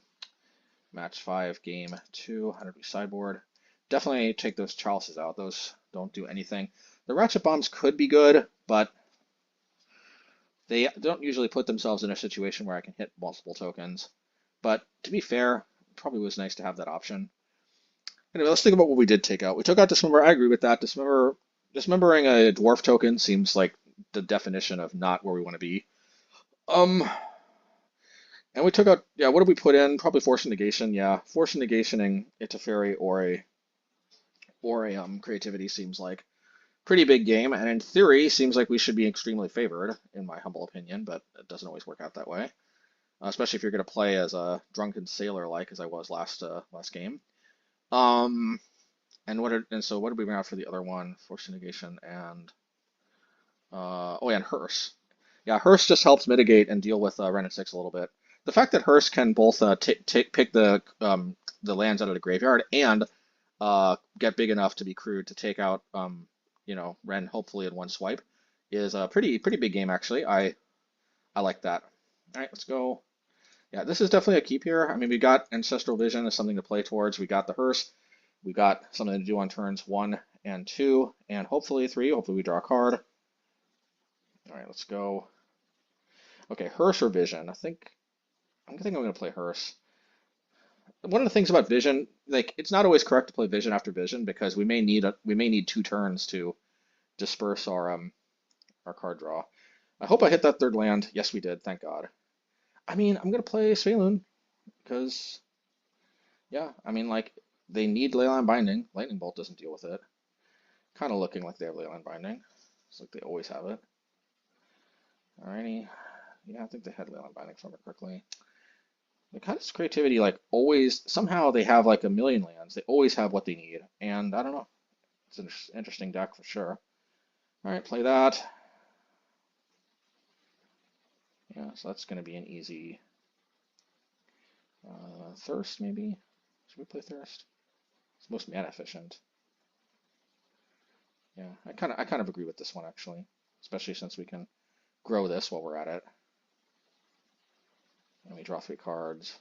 match 5, game 2, 100 sideboard. Definitely take those Chalices out. Those don't do anything. The Ratchet Bombs could be good, but they don't usually put themselves in a situation where I can hit multiple tokens. But to be fair, it probably was nice to have that option. Anyway, let's think about what we did take out. We took out Dismember. I agree with that. Dismembering a dwarf token seems like the definition of not where we want to be. And we took out, yeah, what did we put in? Probably Force of Negation. Yeah, Force of Negationing it's a fairy or a creativity seems like pretty big game, and in theory seems like we should be extremely favored, in my humble opinion, but it doesn't always work out that way. Especially if you're going to play as a drunken sailor like as I was last game. Um, so what did we bring out for the other one? Force of Negation and oh yeah, and Hearse. Yeah, Hearse just helps mitigate and deal with Ren and 6 a little bit. The fact that Hearse can both pick the lands out of the graveyard and get big enough to be crude to take out Ren hopefully in one swipe is a pretty big game actually. I like that. All right, let's go. Yeah, this is definitely a keep here. I mean, we got Ancestral Vision as something to play towards. We got the Hearse. We got something to do on turns 1 and 2, and hopefully 3. Hopefully we draw a card. All right, let's go. Okay, Hearse or Vision? I think I'm going to play Hearse. One of the things about Vision, like it's not always correct to play Vision after Vision because we may need 2 turns to disperse our card draw. I hope I hit that third land. Yes, we did. Thank God. I mean, I'm gonna play Svyelun because yeah, I mean like they need Leyline Binding. Lightning Bolt doesn't deal with it. Kind of looking like they have Leyline Binding. It's like they always have it. Alrighty. Yeah, I think they had Leyline Binding from it correctly. The kind of creativity, like always, somehow they have like a million lands. They always have what they need, and I don't know. It's an interesting deck for sure. All right, play that. Yeah, so that's going to be an easy Thirst, maybe? Should we play Thirst? It's most mana efficient. Yeah, I kind of agree with this one actually, especially since we can grow this while we're at it. And we draw 3 cards.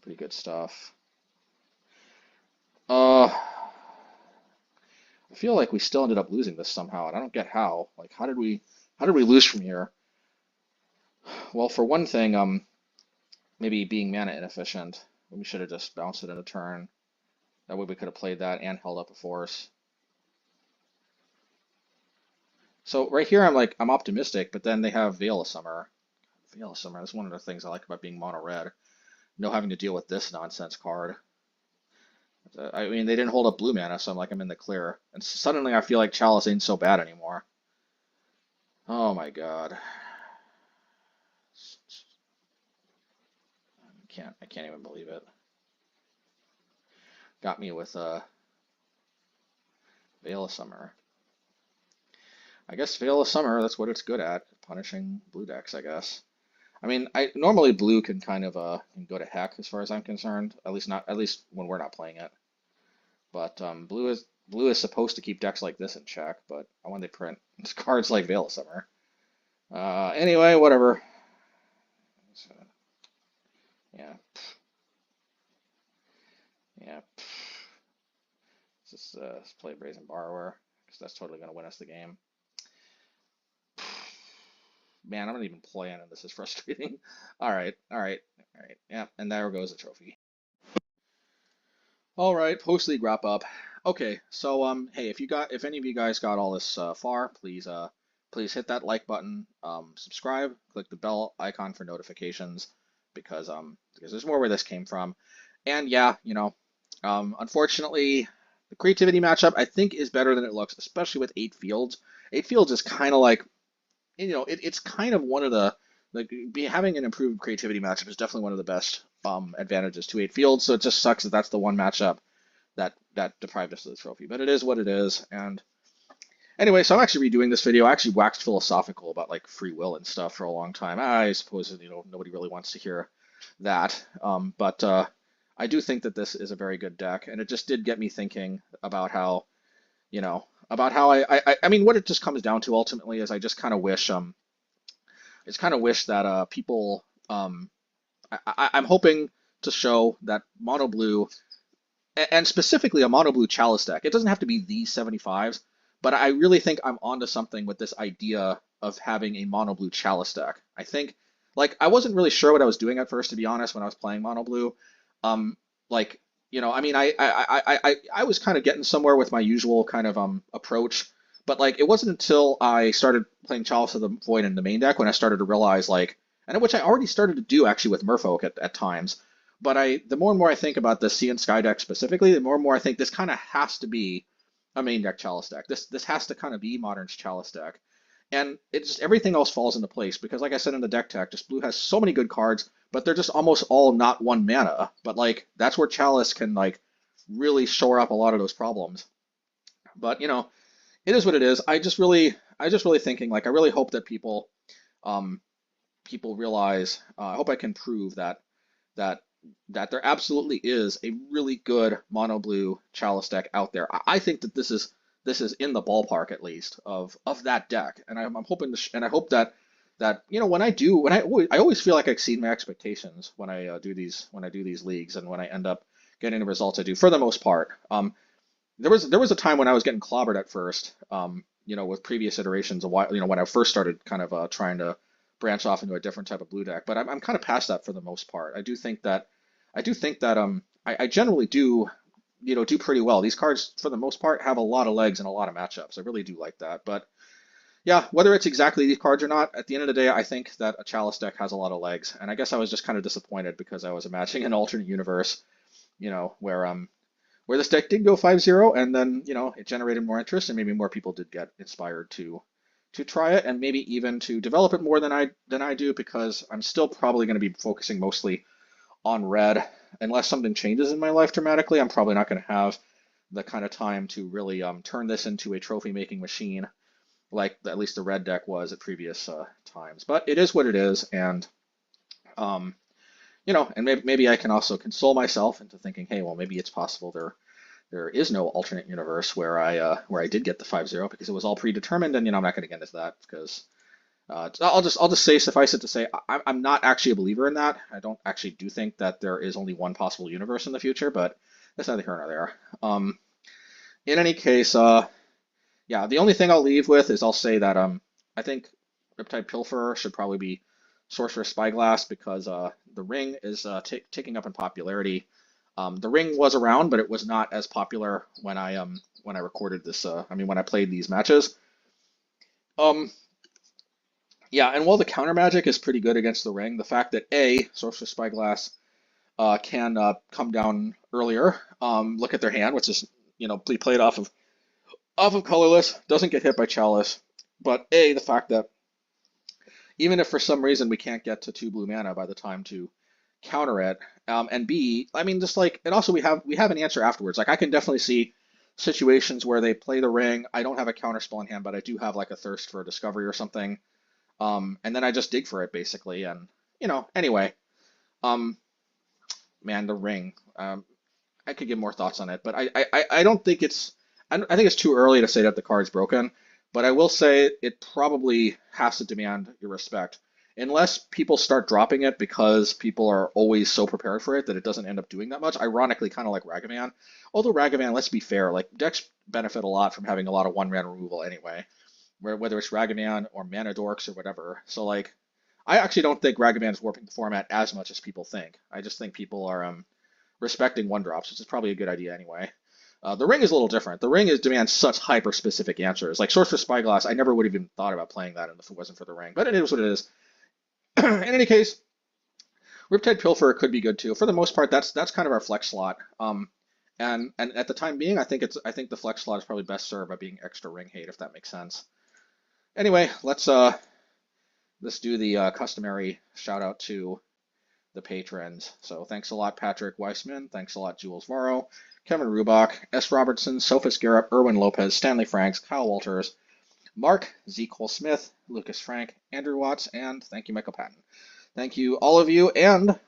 Pretty good stuff. I feel like we still ended up losing this somehow, and I don't get how. Like, how did we lose from here? Well, for one thing, maybe being mana inefficient. We should have just bounced it in a turn. That way we could have played that and held up a force. So right here I'm optimistic, but then they have Veil of Summer. Veil of Summer, that's one of the things I like about being mono red. No having to deal with this nonsense card. I mean, they didn't hold up blue mana, so I'm in the clear. And suddenly I feel like Chalice ain't so bad anymore. Oh my god. I can't even believe it. Got me with Veil of Summer. I guess Veil of Summer, that's what it's good at, punishing blue decks, I guess. I mean, normally blue can kind of can go to heck as far as I'm concerned. At least when we're not playing it. But blue is supposed to keep decks like this in check, but when they print cards like Veil of Summer. Anyway, whatever. So, yeah. Yeah. Let's play Brazen Borrower, because that's totally going to win us the game. Man, I'm not even playing, and this is frustrating. All right. Yeah, and there goes the trophy. All right, post league wrap up. Okay, so hey, if any of you guys got all this far, please please hit that like button, subscribe, click the bell icon for notifications because there's more where this came from. And yeah, unfortunately, the creativity matchup I think is better than it looks, especially with 8 fields. 8 fields is kind of like, it's kind of one of the having an improved creativity matchup is definitely one of the best advantages to 8 fields. So it just sucks that that's the one matchup that deprived us of the trophy. But it is what it is. And anyway, so I'm actually redoing this video. I actually waxed philosophical about like free will and stuff for a long time. I suppose nobody really wants to hear that. But I do think that this is a very good deck, and it just did get me thinking about how, I mean, what it just comes down to ultimately is I just kind of wish that people I'm hoping to show that mono blue, and specifically a mono blue Chalice deck. It doesn't have to be these 75s, but I really think I'm onto something with this idea of having a mono blue Chalice deck. I think, like, I wasn't really sure what I was doing at first, to be honest, when I was playing mono blue. Like, I mean, I was kind of getting somewhere with my usual kind of approach, but like, it wasn't until I started playing Chalice of the Void in the main deck when I started to realize, like, and which I already started to do actually with Merfolk at times. But the more and more I think about the Sea and Sky deck specifically, the more and more I think this kind of has to be a main deck Chalice deck. This has to kind of be Modern's Chalice deck. And everything else falls into place because, like I said in the deck tech, just blue has so many good cards, but they're just almost all not 1 mana. But like, that's where Chalice can like really shore up a lot of those problems. But it is what it is. I just really thinking, like, I really hope that people realize. I hope I can prove that there absolutely is a really good mono blue Chalice deck out there. I think that this is in the ballpark at least of that deck, and I'm hoping and I hope that when I always feel like I exceed my expectations when I do these leagues, and when I end up getting the results I do for the most part. There was a time when I was getting clobbered at first, with previous iterations a while, when I first started kind of trying to branch off into a different type of blue deck. But I'm kind of past that for the most part. I do think that I generally do do pretty well. These cards for the most part have a lot of legs and a lot of matchups. I really do like that. But yeah, whether it's exactly these cards or not, at the end of the day, I think that a Chalice deck has a lot of legs. And I guess I was just kind of disappointed because I was imagining an alternate universe, where this deck did go 5-0, and then it generated more interest, and maybe more people did get inspired to try it, and maybe even to develop it more than I do, because I'm still probably going to be focusing mostly on red. Unless something changes in my life dramatically, I'm probably not going to have the kind of time to really turn this into a trophy making machine like at least the red deck was at previous times. But it is what it is, and and maybe I can also console myself into thinking, hey, well, maybe it's possible there is no alternate universe where I did get the 5-0 because it was all predetermined, and I'm not going to get into that because I'll just say, suffice it to say, I'm not actually a believer in that. I don't actually do think that there is only one possible universe in the future, but that's neither here nor there. In any case, yeah, the only thing I'll leave with is I'll say that I think Riptide Pilferer should probably be Sorcerer's Spyglass because the ring is ticking up in popularity. The ring was around, but it was not as popular when I recorded this. When I played these matches. Yeah, and while the counter magic is pretty good against the ring, the fact that Sorcerer's Spyglass can come down earlier, look at their hand, which is be played off of colorless, doesn't get hit by Chalice, but the fact that even if for some reason we can't get to 2 blue mana by the time to counter it, and B, just like, and also we have an answer afterwards. Like, I can definitely see situations where they play the ring. I don't have a counterspell in hand, but I do have like a thirst for a discovery or something. And then I just dig for it basically, and anyway, man, the ring. I could give more thoughts on it, but I don't think I think it's too early to say that the card's broken. But I will say it probably has to demand your respect, unless people start dropping it because people are always so prepared for it that it doesn't end up doing that much. Ironically, kind of like Ragavan. Although Ragavan, let's be fair, like decks benefit a lot from having a lot of 1-mana removal anyway, whether it's Ragavan or Mana Dorks or whatever. So like, I actually don't think Ragavan is warping the format as much as people think. I just think people are respecting 1-drops, which is probably a good idea anyway. The ring is a little different. The ring demands such hyper-specific answers. Like Sorcerer's Spyglass, I never would have even thought about playing that if it wasn't for the ring. But it is what it is. In any case, Riptide Pilferer could be good too. For the most part, that's kind of our flex slot. And at the time being, I think the flex slot is probably best served by being extra ring hate, if that makes sense. Anyway, let's do the customary shout out to the patrons. So thanks a lot, Patrick Weissman. Thanks a lot, Jules Varro, Kevin Rubach, S. Robertson, Sophus Garrett, Erwin Lopez, Stanley Franks, Kyle Walters, Mark, Z. Cole Smith, Lucas Frank, Andrew Watts, and thank you, Michael Patton. Thank you, all of you. And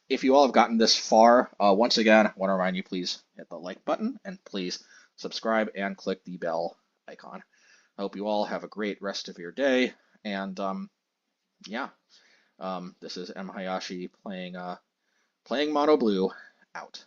if you all have gotten this far, once again, I want to remind you, please hit the like button and please subscribe and click the bell icon. I hope you all have a great rest of your day. And yeah, this is MHayashi playing Mono Blue out.